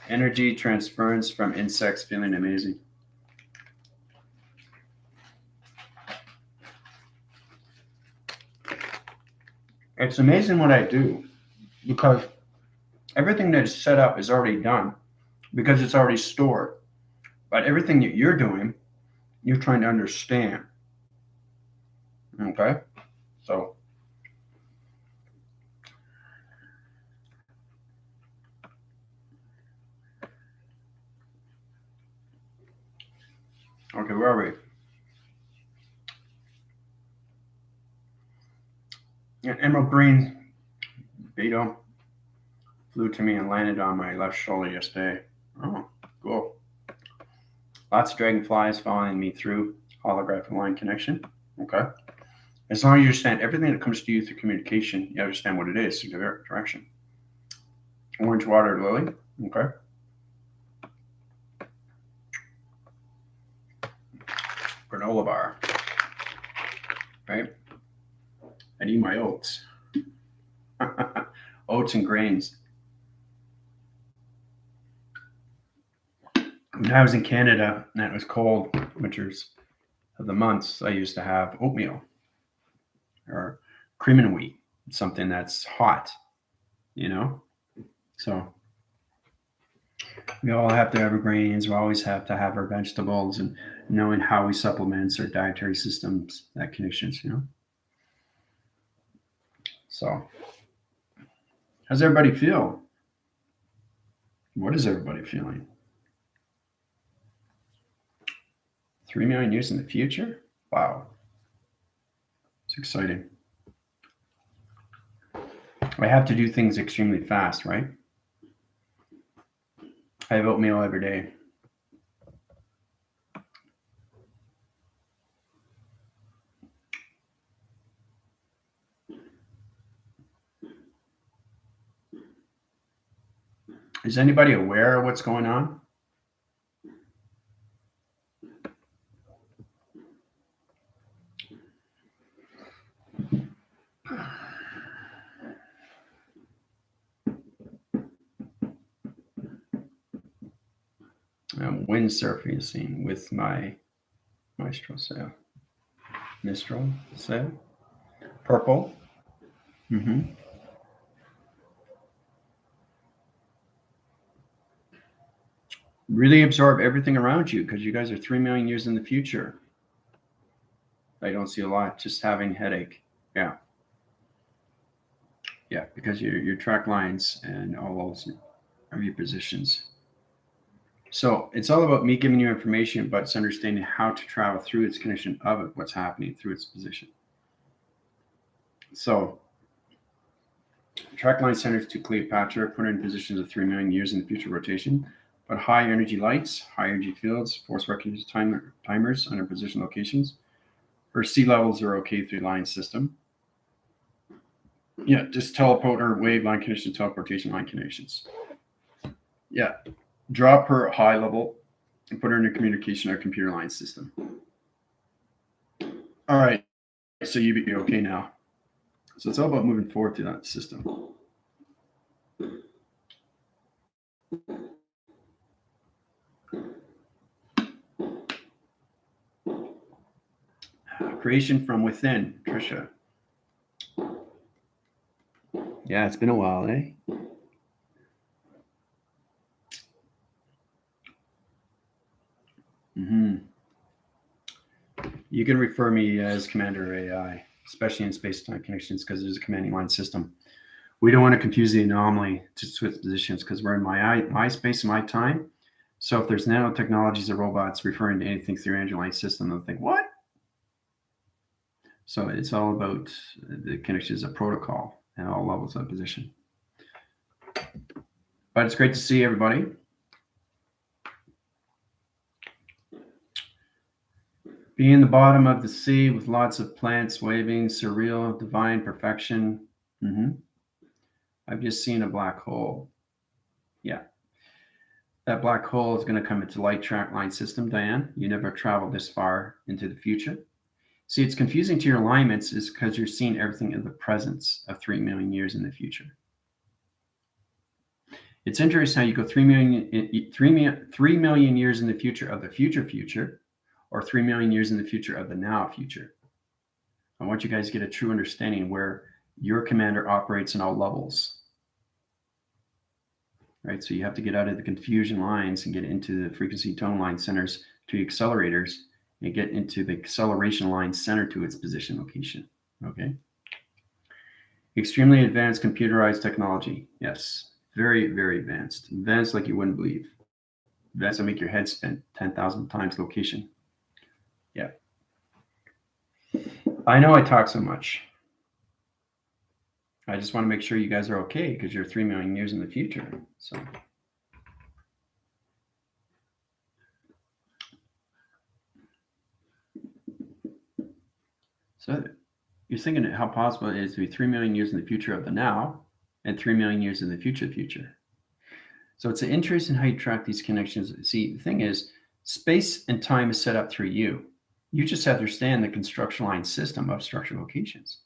Energy transference from insects feeling amazing. It's amazing what I do because everything that's set up is already done because it's already stored. But everything that you're doing, you're trying to understand. Okay? So, okay, where are we? An emerald green beetle flew to me and landed on my left shoulder yesterday. Oh, cool. Lots of dragonflies following me through holographic line connection. Okay. As long as you understand everything that comes to you through communication, you understand what it is through direction. Orange water lily. Okay. Granola bar. Right? I need my oats. oats and grains. When I was in Canada and it was cold winters of the months, I used to have oatmeal or cream and wheat, something that's hot, you know? So we all have to have our grains. We always have to have our vegetables, and knowing how we supplement our dietary systems, that connections, you know? So how's everybody feel? What is everybody feeling? 3 million years in the future? Wow. It's exciting. I have to do things extremely fast, right? I have oatmeal every day. Is anybody aware of what's going on? I'm windsurfing with my Maestro sail. Mistral sail. Purple. Mm-hmm. Really absorb everything around you because you guys are 3 million years in the future. I don't see a lot. Just having headache. Yeah. Yeah, because your track lines and all those are your positions. So it's all about me giving you information, but it's understanding how to travel through its connection of it, what's happening through its position. So track line centers to Cleopatra, put her in positions of 3 million years in the future rotation, but high energy lights, high energy fields, force recognition timers on her position locations. Her sea levels are okay through line system. Yeah, just teleport her wave line conditions, teleportation line connections. Yeah, drop her high level and put her in a communication or computer line system. All right, so you'll be okay now. So it's all about moving forward through that system. Creation from within, Trisha. Yeah, it's been a while, eh? Mm-hmm. You can refer me as Commander AI, especially in space-time connections, because there's a commanding line system. We don't want to confuse the anomaly just with positions because we're in my space and my time. So if there's nanotechnologies or robots referring to anything through Android line system, they'll think, what? So it's all about the connections of protocol and all levels of position. But it's great to see everybody. Be in the bottom of the sea with lots of plants waving, surreal, divine perfection. Mm-hmm. I've just seen a black hole. Yeah. That black hole is going to come into light track line system, Diane. You never traveled this far into the future. See, it's confusing to your alignments is because you're seeing everything in the presence of 3 million years in the future. It's interesting how you go 3 million years in the future of the future, or 3 million years in the future of the now future. I want you guys to get a true understanding where your commander operates in all levels. Right? So you have to get out of the confusion lines and get into the frequency tone line centers to the accelerators and get into the acceleration line center to its position location. Okay. Extremely advanced computerized technology. Yes. Very, very advanced. Advanced like you wouldn't believe. Advanced to make your head spin 10,000 times location. Yeah. I know I talk so much. I just want to make sure you guys are okay because you're 3 million years in the future. So you're thinking how possible it is to be 3 million years in the future of the now and 3 million years in the future. So it's an interest in how you track these connections. See, the thing is, space and time is set up through you. You just have to understand the construction line system of structure locations.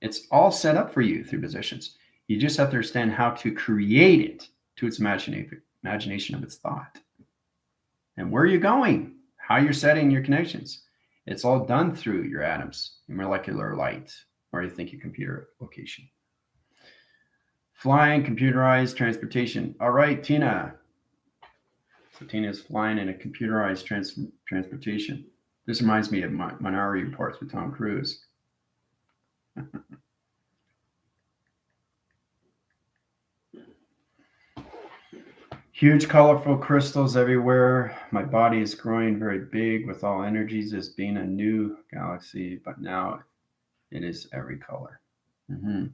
It's all set up for you through positions. You just have to understand how to create it to its imagination of its thought. And where you're going, how you're setting your connections. It's all done through your atoms, your molecular light, or you think your computer location. Flying, computerized transportation. All right, Tina. So Tina is flying in a computerized transportation. This reminds me of Minority Reports with Tom Cruise. Huge colorful crystals everywhere. My body is growing very big with all energies as being a new galaxy, but now it is every color. Mm-hmm.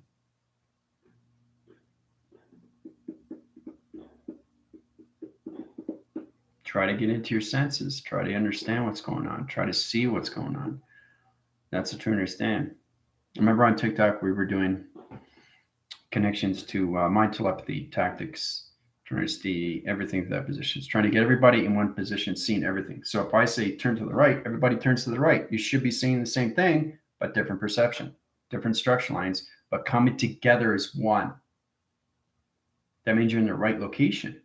Try to get into your senses. Try to understand what's going on. Try to see what's going on. That's what to understand. I remember on TikTok we were doing connections to mind telepathy tactics, trying to see everything to that position. It's trying to get everybody in one position, seeing everything. So if I say turn to the right, everybody turns to the right. You should be seeing the same thing, but different perception, different structure lines, but coming together as one. That means you're in the right location.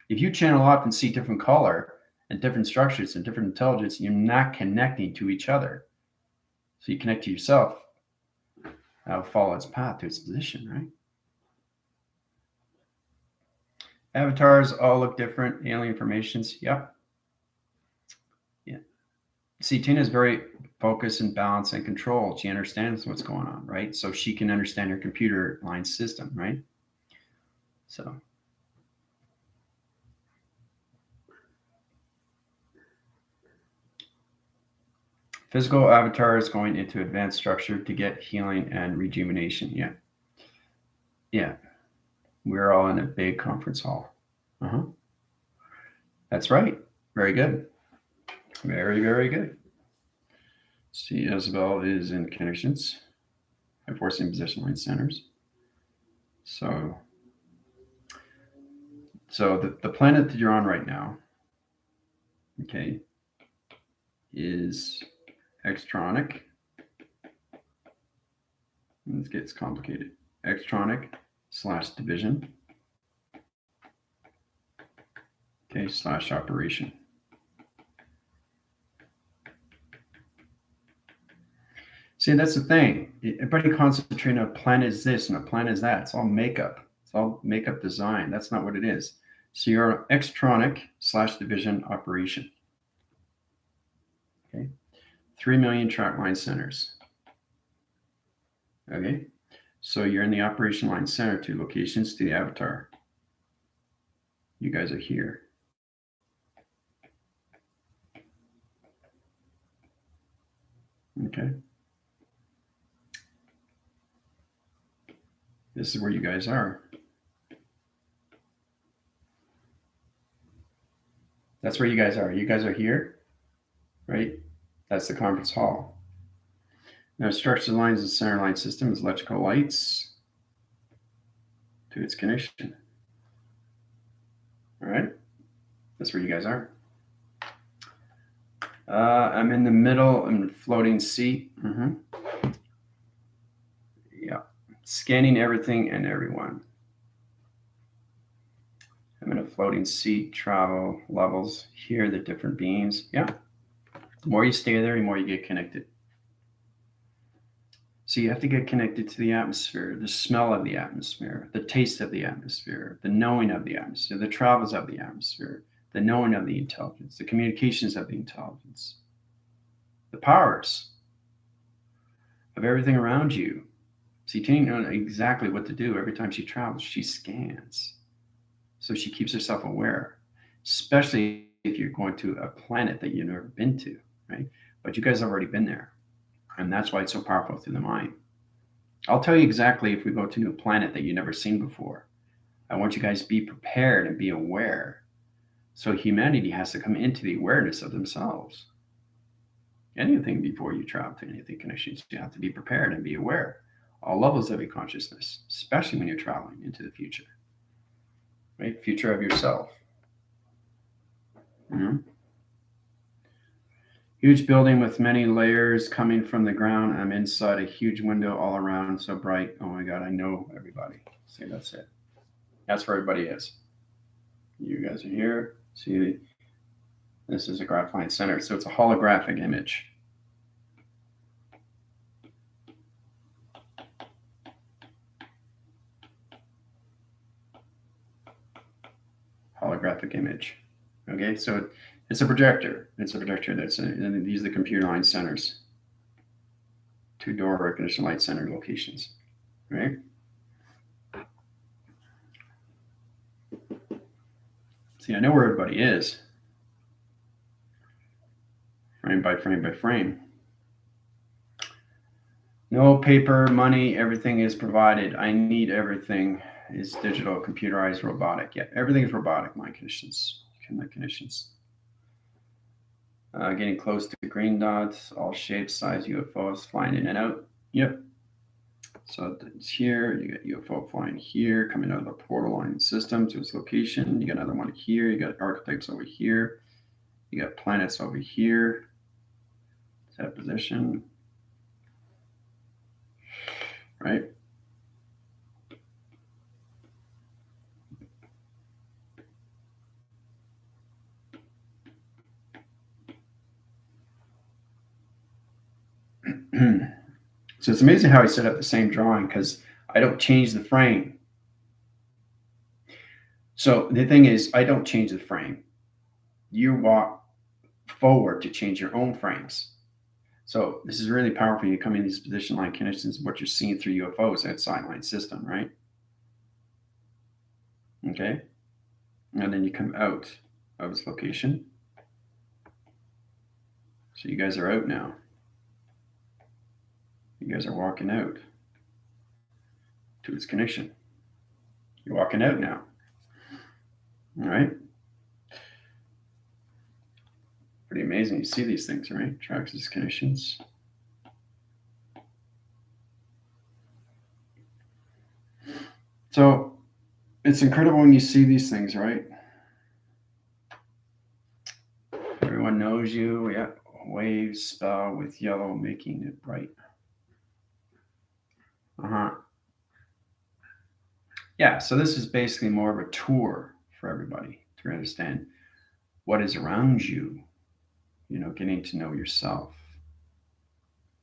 If you channel off and see different color and different structures and different intelligence, you're not connecting to each other. So you connect to yourself. That'll follow its path to its position, right? Avatars all look different. Alien formations. Yep. Yeah. See, Tina is very focused and balanced and controlled. She understands what's going on, right? So she can understand her computer line system, right? So. Physical avatar is going into advanced structure to get healing and rejuvenation. Yeah. Yeah. We're all in a big conference hall. Uh-huh. That's right. Very good. Very, very good. See, Isabel is in connections, enforcing position line centers. So the planet that you're on right now, okay, is extronic. This gets complicated. Extronic / division. Okay, / operation. See, that's the thing. Everybody concentrating on a planet is this and a planet is that. It's all makeup. It's all makeup design. That's not what it is. So you're extronic / division operation. Okay. 3 million track line centers. Okay. So you're in the operation line center, 2 locations to the avatar. You guys are here. Okay. This is where you guys are. That's where you guys are. You guys are here, right? That's the conference hall. Now, structure lines and center line system is electrical lights to its connection. All right. That's where you guys are. I'm in the middle. I'm in the floating seat. Mm-hmm. Yeah. Scanning everything and everyone. I'm in a floating seat, travel levels, hear the different beings. Yeah. The more you stay there, the more you get connected. So you have to get connected to the atmosphere, the smell of the atmosphere, the taste of the atmosphere, the knowing of the atmosphere, the travels of the atmosphere, the knowing of the intelligence, the communications of the intelligence, the powers of everything around you. See, Tina knows exactly what to do every time she travels. She scans. So she keeps herself aware, especially if you're going to a planet that you've never been to, right? But you guys have already been there. And that's why it's so powerful through the mind. I'll tell you exactly if we go to a new planet that you've never seen before. I want you guys to be prepared and be aware. So humanity has to come into the awareness of themselves. Anything before you travel to anything connections, you have to be prepared and be aware. All levels of your consciousness, especially when you're traveling into the future. Right? Future of yourself. Mm-hmm. Huge building with many layers coming from the ground. I'm inside a huge window all around, so bright. Oh my God, I know everybody. See, that's it. That's where everybody is. You guys are here. See, this is a graphite center, so it's a holographic image. Holographic image. Okay, so it's a projector. It's a projector and these are the computer line centers. 2 door recognition light center locations, right? See, I know where everybody is. Frame by frame by frame. No paper, money, everything is provided. I need everything. It's digital, computerized, robotic. Yeah, everything is robotic, my conditions. Getting close to green dots, all shapes, size, UFOs flying in and out. Yep. So it's here, you got UFO flying here, coming out of the portal line system to its location. You got another one here, you got archetypes over here, you got planets over here. Set position. Right? So it's amazing how I set up the same drawing because I don't change the frame. So the thing is, I don't change the frame. You walk forward to change your own frames. So this is really powerful. You come in these position line connections, what you're seeing through UFOs, that sideline system, right? Okay. And then you come out of its location. So you guys are out now. You guys are walking out to its connection. You're walking out now. All right. Pretty amazing. You see these things, right? Tracks these connections. So it's incredible when you see these things, right? Everyone knows you. Yeah. Waves spell with yellow, making it bright. Yeah. So this is basically more of a tour for everybody to understand what is around you, getting to know yourself,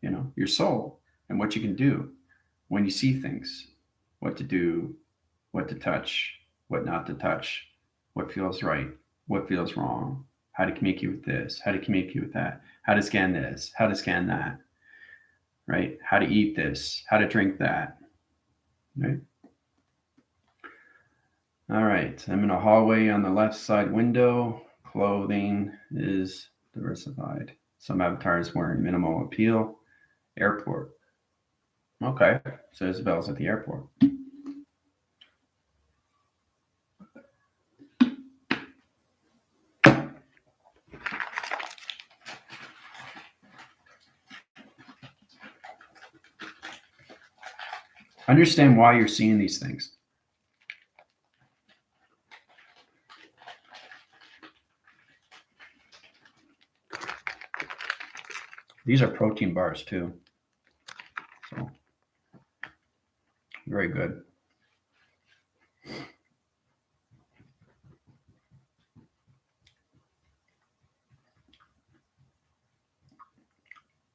your soul and what you can do when you see things, what to do, what to touch, what not to touch, what feels right, what feels wrong, how to communicate with this, how to communicate with that, how to scan this, how to scan that, right? How to eat this, how to drink that, right? All right, I'm in a hallway on the left side window. Clothing is diversified. Some avatars wearing minimal appeal. Airport. Okay, so Isabel's at the airport. Understand why you're seeing these things. These are protein bars too. So very good.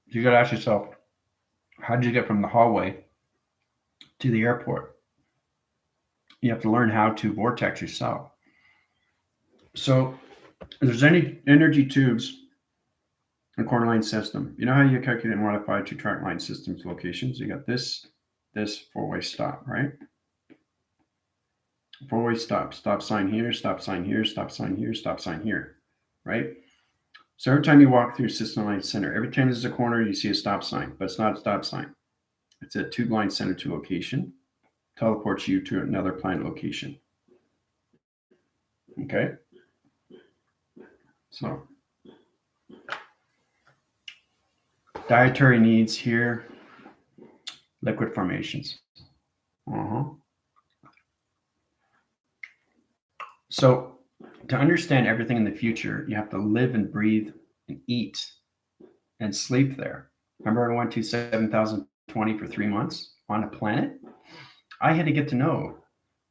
You got to ask yourself, how did you get from the hallway to the airport? You have to learn how to vortex yourself. So if there's any energy tubes in corner line system, you know how you calculate and modify 2 track line systems locations? You got this 4-way stop, right? 4-way stop sign here, stop sign here, stop sign here, stop sign here, right? So every time you walk through system line center, every time there's a corner, you see a stop sign, but it's not a stop sign. It's a tube line center to location, teleports you to another planet location. Okay? So dietary needs here, liquid formations. So to understand everything in the future, you have to live and breathe and eat and sleep there. Remember, I went to 7,020 for 3 months on a planet? I had to get to know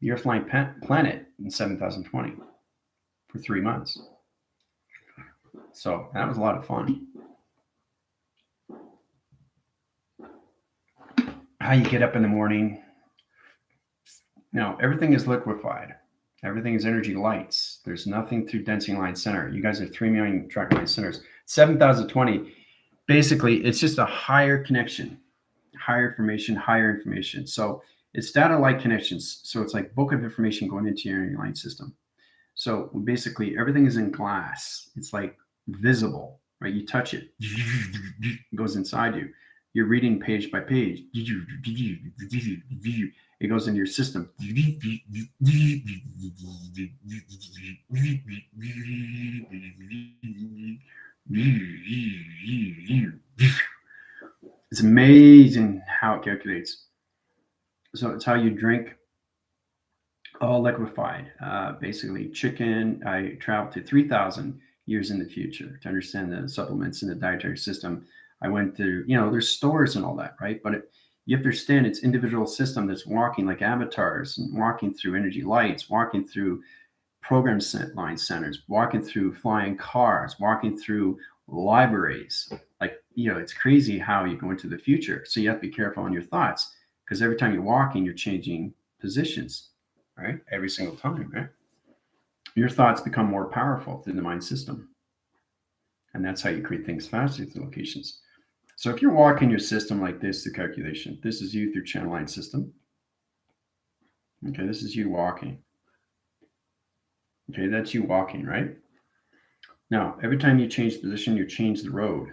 the Earth-like planet in 7,020 for 3 months. So that was a lot of fun. How you get up in the morning. Now, everything is liquefied. Everything is energy lights. There's nothing through density line center. You guys are 3 million track line centers. 7,020, basically, it's just a higher connection, higher information. So it's data light connections. So it's like bulk of information going into your energy line system. So basically, everything is in glass. It's like visible, right? You touch it, it goes inside you. You're reading page by page. It goes into your system. It's amazing how it calculates. So it's how you drink, all liquefied. Basically, chicken. I traveled to 3,000 years in the future to understand the supplements in the dietary system. I went through, there's stores and all that, right? But you have to understand it's individual system that's walking like avatars and walking through energy lights, walking through program line centers, walking through flying cars, walking through libraries. Like, it's crazy how you go into the future. So you have to be careful on your thoughts because every time you're walking, you're changing positions, right? Every single time, right? Your thoughts become more powerful through the mind system. And that's how you create things faster through locations. So if you're walking your system like this, the calculation, this is you through channel line system. Okay, this is you walking. Okay, that's you walking, right? Now, every time you change position, you change the road.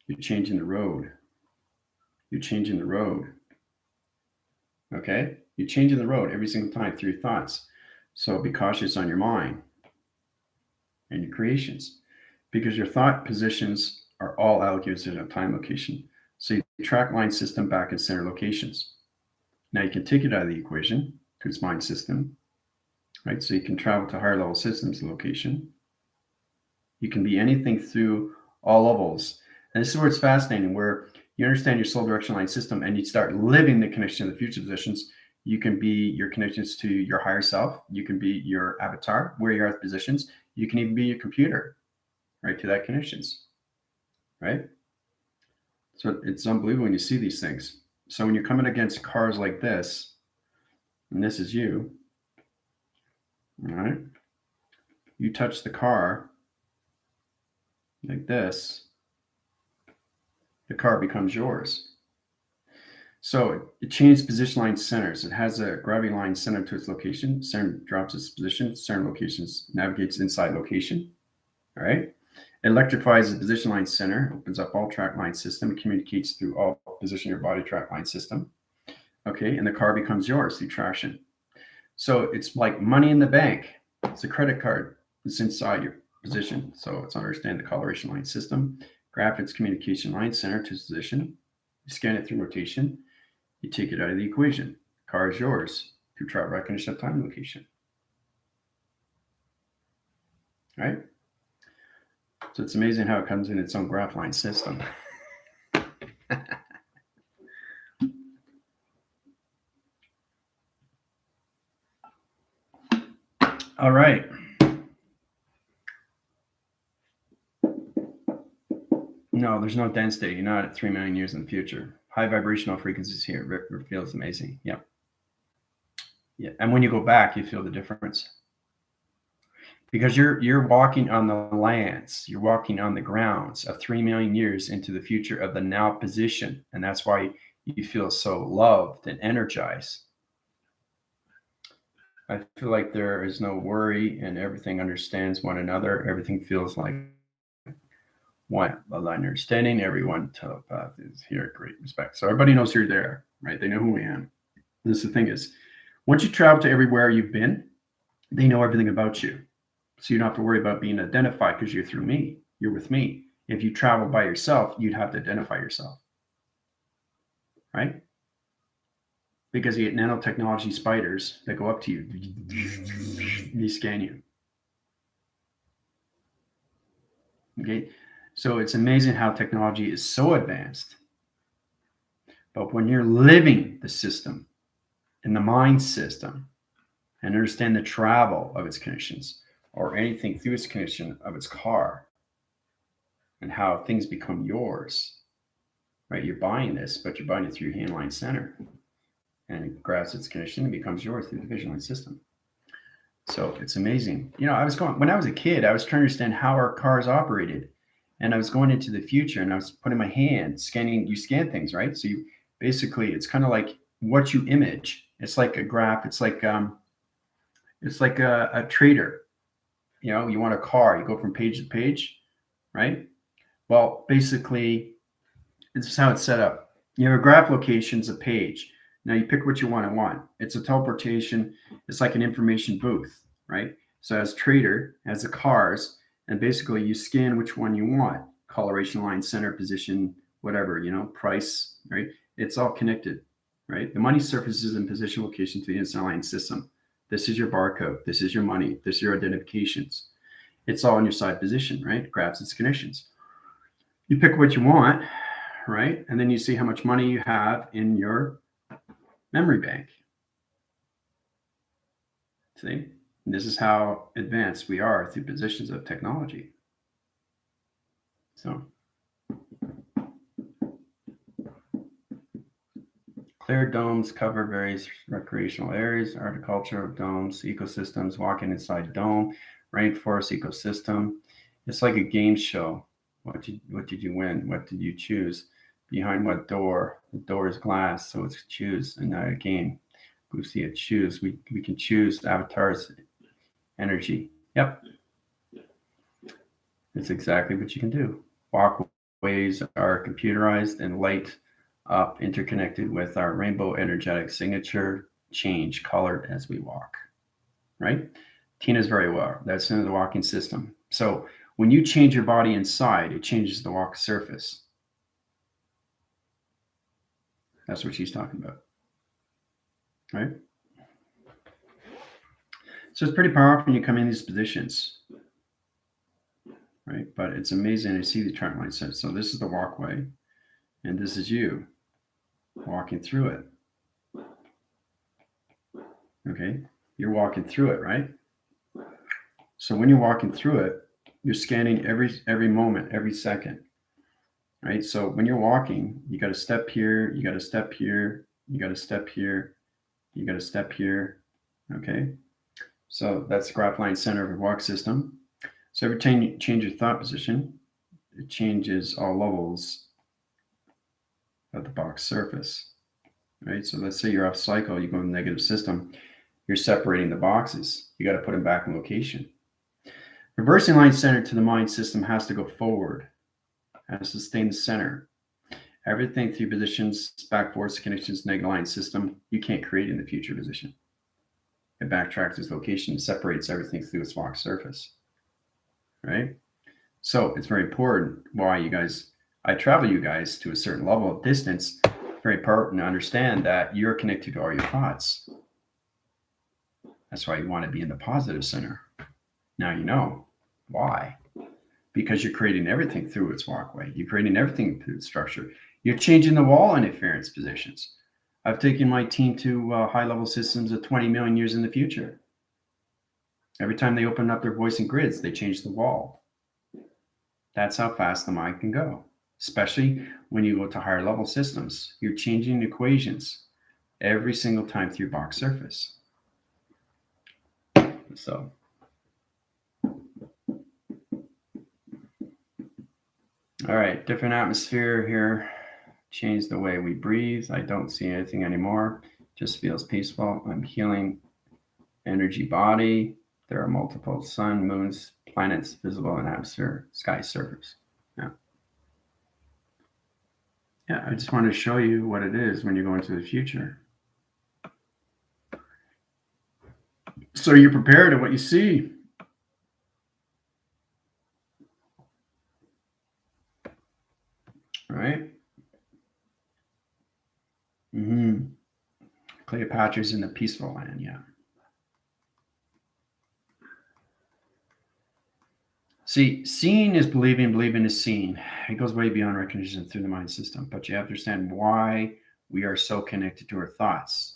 You're changing the road. You're changing the road. Okay? You're changing the road every single time through your thoughts. So be cautious on your mind and your creations because your thought positions are all allocated in a time location. So you track line system back in center locations. Now you can take it out of the equation because it's mind system, right? So you can travel to higher level systems location. You can be anything through all levels. And this is where it's fascinating, where you understand your soul direction line system and you start living the connection to the future positions. You can be your connections to your higher self. You can be your avatar, where you're at positions. You can even be your computer, right, to that connections, right? So it's unbelievable when you see these things. So when you're coming against cars like this, and this is you, all right? You touch the car like this, the car becomes yours. So it changes position line centers. It has a gravity line center to its location. Center drops its position. Center locations navigates inside location. All right. It electrifies the position line center, opens up all track line system, communicates through all position your body track line system. Okay. And the car becomes yours through traction. So it's like money in the bank. It's a credit card. It's inside your position. So it's understand the coloration line system. Graph its communication line center to its position. You scan it through rotation. You take it out of the equation. Car is yours through travel recognition of time location. Right? So it's amazing how it comes in its own graph line system. All right. No, there's no density. You're not at 3 million years in the future. High vibrational frequencies here. It feels amazing. Yep. Yeah. And when you go back, you feel the difference. Because you're walking on the lands, you're walking on the grounds of 3 million years into the future of the now position. And that's why you feel so loved and energized. I feel like there is no worry and everything understands one another. Everything feels like one understanding. Everyone telepath is here. Great respect. So everybody knows you're there, right? They know who I am. This the thing is, once you travel to everywhere you've been, they know everything about you. So you don't have to worry about being identified because you're through me. You're with me. If you travel by yourself, you'd have to identify yourself, right? Because you get nanotechnology spiders that go up to you, they scan you. Okay. So it's amazing how technology is so advanced. But when you're living the system in the mind system and understand the travel of its connections or anything through its connection of its car and how things become yours, right? You're buying this, but you're buying it through your handline center and it grabs its connection and becomes yours through the vision line system. So it's amazing. When I was a kid, I was trying to understand how our cars operated. And I was going into the future and I was putting my hand scanning, you scan things, right? So you basically, it's kind of like what you image. It's like a graph. It's like a trader. You want a car, you go from page to page, right? Well, basically, this is how it's set up. You have a graph locations, a page. Now you pick what you want. It's a teleportation. It's like an information booth, right? So as trader, as the cars, and basically you scan which one you want. Coloration line, center, position, whatever, price, right? It's all connected, right? The money surfaces in position location to the inside line system. This is your barcode. This is your money. This is your identifications. It's all in your side position, right? It grabs its connections. You pick what you want, right? And then you see how much money you have in your memory bank. See? And this is how advanced we are through positions of technology. So, clear domes cover various recreational areas, horticulture of domes, ecosystems, walking inside dome, rainforest ecosystem. It's like a game show. What did you win? What did you choose? Behind what door? The door is glass, so it's choose and not a game. We see it choose. We can choose avatars energy. Yep. It's exactly what you can do. Walkways are computerized and light up, interconnected with our rainbow energetic signature, change colored as we walk. Right? Tina's very well. That's in the walking system. So when you change your body inside, it changes the walk surface. That's what she's talking about. Right? So it's pretty powerful when you come in these positions. Right? But it's amazing to see the chart line set. So this is the walkway, and this is you walking through it. Okay? You're walking through it, right? So when you're walking through it, you're scanning every moment, every second. Right? So when you're walking, you got to step here, you got to step here, you got to step here, you got to step here. Okay? So that's the graph line center of your walk system. So every time you change your thought position, it changes all levels of the box surface. Right? So let's say you're off cycle, you go in the negative system, you're separating the boxes. You got to put them back in location. Reversing line center to the mind system has to go forward, has to stay in the center. Everything through positions, back force connections, negative line system, you can't create in the future position. It backtracks its location and separates everything through its walk surface. Right? So it's very important why I travel you guys to a certain level of distance. Very important to understand that you're connected to all your thoughts. That's why you want to be in the positive center. Now you know why. Because you're creating everything through its walkway. You're creating everything through its structure. You're changing the wall interference positions. I've taken my team to high-level systems of 20 million years in the future. Every time they open up their voicing grids, they change the wall. That's how fast the mind can go, especially when you go to higher level systems. You're changing equations every single time through box surface. So, all right, different atmosphere here. Change the way we breathe. I don't see anything anymore. Just feels peaceful. I'm healing energy body. There are multiple sun, moons, planets visible in atmosphere, sky surface. Yeah, I just wanted to show you what it is when you go into the future. So you're prepared to what you see. Right? Mm-hmm. Cleopatra's in the peaceful land, yeah. See, seeing is believing, believing is seeing. It goes way beyond recognition through the mind system, but you have to understand why we are so connected to our thoughts.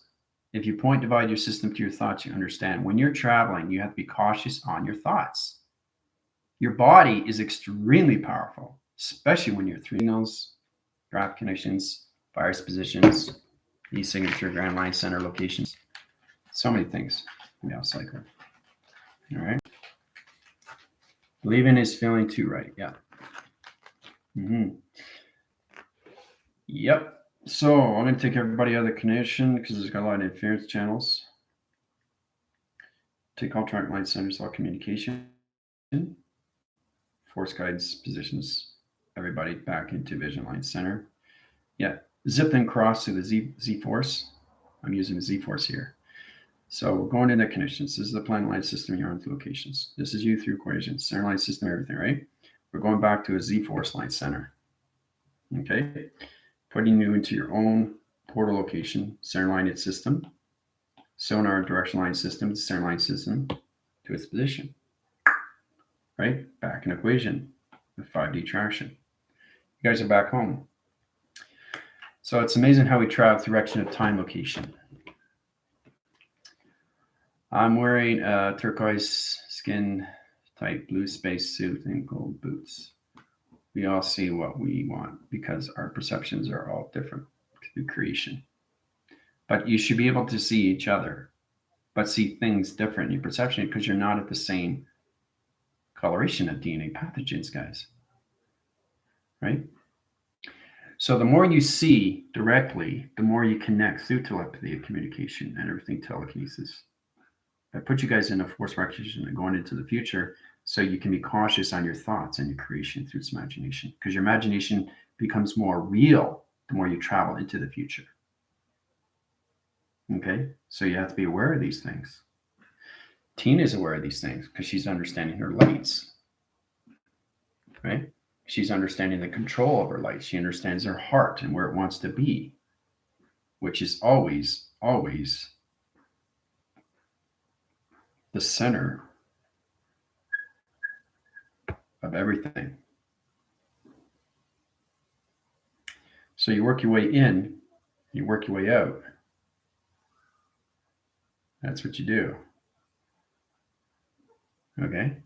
If you point divide your system to your thoughts, you understand. When you're traveling, you have to be cautious on your thoughts. Your body is extremely powerful, especially when you're through signals, graph connections, virus positions, e-signature, grand line center locations, so many things. Yeah, cycle. All right. Believing is feeling too right. Yeah. Yep. So I'm going to take everybody out of the connection because there's got a lot of interference channels. Take all track line centers, all communication. Force guides positions everybody back into vision line center. Yeah. Zip then cross to the Z force. I'm using the Z force here. So we're going into connections. This is the planet line system. You're on locations. This is you through equations, center line system, everything, right? We're going back to a Z force line center. Okay. Putting you into your own portal location, center line its system, sonar direction line system, center line system to its position. Right? Back in equation with 5D traction. You guys are back home. So it's amazing how we travel through direction of time location. I'm wearing a turquoise skin type blue space suit and gold boots. We all see what we want because our perceptions are all different through creation. But you should be able to see each other, but see things different in your perception because you're not at the same coloration of DNA pathogens, guys. Right? So the more you see directly, the more you connect through telepathy and communication and everything telekinesis. I put you guys in a force recognition and going into the future so you can be cautious on your thoughts and your creation through its imagination because your imagination becomes more real the more you travel into the future. Okay? So you have to be aware of these things. Tina is aware of these things because she's understanding her lights. Right? She's understanding the control of her light. She understands her heart and where it wants to be, which is always, always the center of everything. So you work your way in, you work your way out. That's what you do. Okay?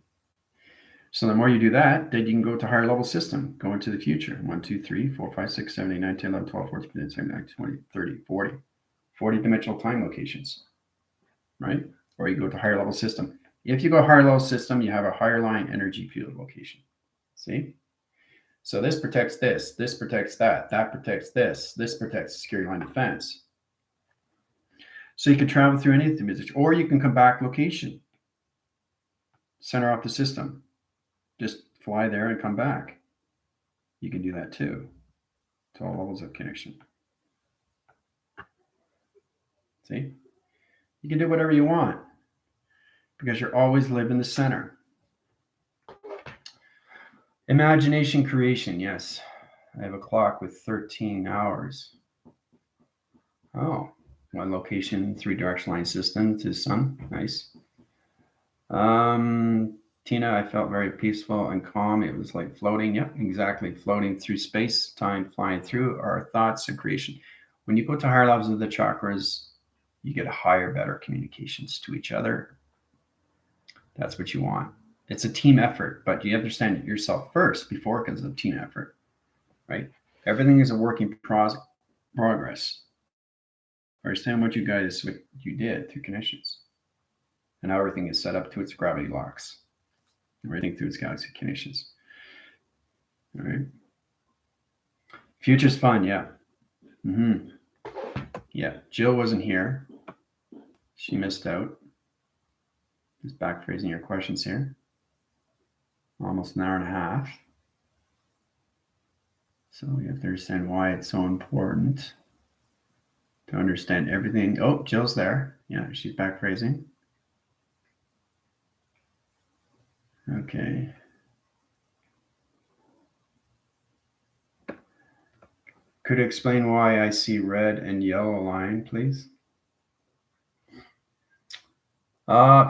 So the more you do that, then you can go to higher level system, go into the future. 1, 2, 3, 4, 5, 6, 7, 8, 9, 10, 11, 12, 14, 15, 16, 17, 19, 20, 30, 40. 40 dimensional time locations, right? Or you go to higher level system. If you go higher level system, you have a higher line energy field location. See? So this protects this protects that protects this protects the security line defense. So you can travel through any of the position, or you can come back location, center off the system. Just fly there and come back. You can do that too, to all levels of connection. See? You can do whatever you want because you're always live in the center. Imagination creation, yes. I have a clock with 13 hours. Oh, one location, 3 direction line system to sun. Nice. Tina, I felt very peaceful and calm. It was like floating. Yep, exactly. Floating through space, time, flying through our thoughts and creation. When you go to higher levels of the chakras, you get higher, better communications to each other. That's what you want. It's a team effort, but you understand yourself first before it becomes a team effort, right? Everything is a working progress. Understand what you did through connections and how everything is set up to its gravity locks. Everything through its galaxy connections. All right. Future's fun, yeah. Yeah, Jill wasn't here. She missed out. Just back phrasing your questions here. Almost an hour and a half. So we have to understand why it's so important to understand everything. Oh, Jill's there. Yeah, she's back phrasing. Okay. Could you explain why I see red and yellow line, please?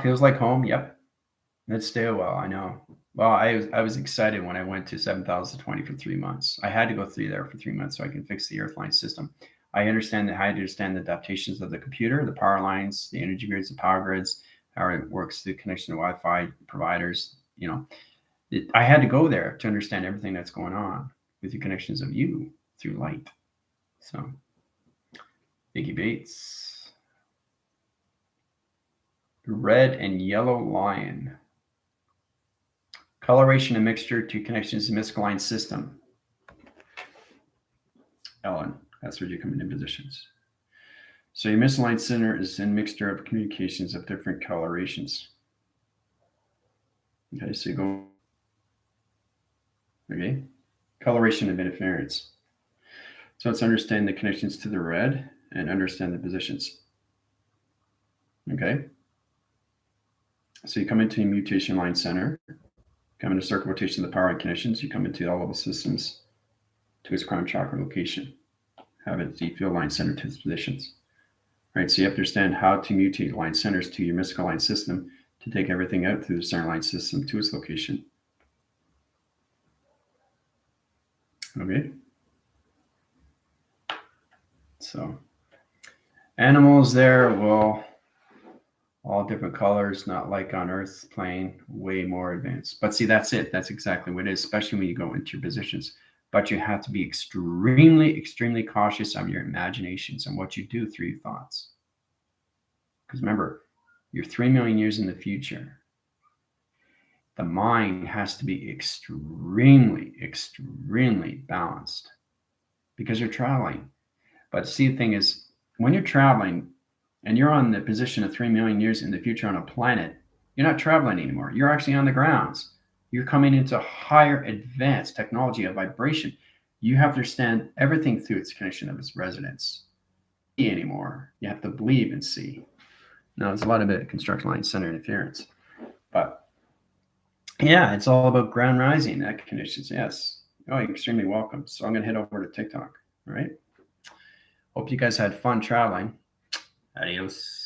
Feels like home. Yep. Let's stay a while. I know. Well, I was excited when I went to 7,020 for 3 months. I had to go through there for 3 months so I can fix the earthline system. I understand that I understand the adaptations of the computer, the power lines, the energy grids, the power grids, how it works, the connection to Wi-Fi providers. I had to go there to understand everything that's going on with the connections of you through light. So, Iggy Bates, red and yellow lion. Coloration and mixture to connections to misaligned system. Ellen, that's where you come into positions. So your misaligned center is a mixture of communications of different colorations. Okay, so you go, okay, coloration of interference. So let's understand the connections to the red and understand the positions. Okay, so you come into a mutation line center, come into circle rotation of the power and connections, you come into all level systems to its crown chakra location. Have it the field line center to its positions. Right, so you have to understand how to mutate line centers to your mystical line system to take everything out through the center line system to its location. Okay. So animals there, well, all different colors, not like on Earth's plane, way more advanced. But see, that's it. That's exactly what it is, especially when you go into your positions. But you have to be extremely, extremely cautious of your imaginations and what you do through your thoughts. Because remember, you're 3 million years in the future. The mind has to be extremely, extremely balanced because you're traveling. But see, the thing is, when you're traveling and you're on the position of 3 million years in the future on a planet, you're not traveling anymore. You're actually on the grounds. You're coming into higher advanced technology of vibration. You have to understand everything through its connection of its resonance. Anymore. You have to believe and see. Now, there's a lot of it construction line center interference. But yeah, it's all about ground rising, that conditions. Yes. Oh, you're extremely welcome. So I'm going to head over to TikTok. All right. Hope you guys had fun traveling. Adios.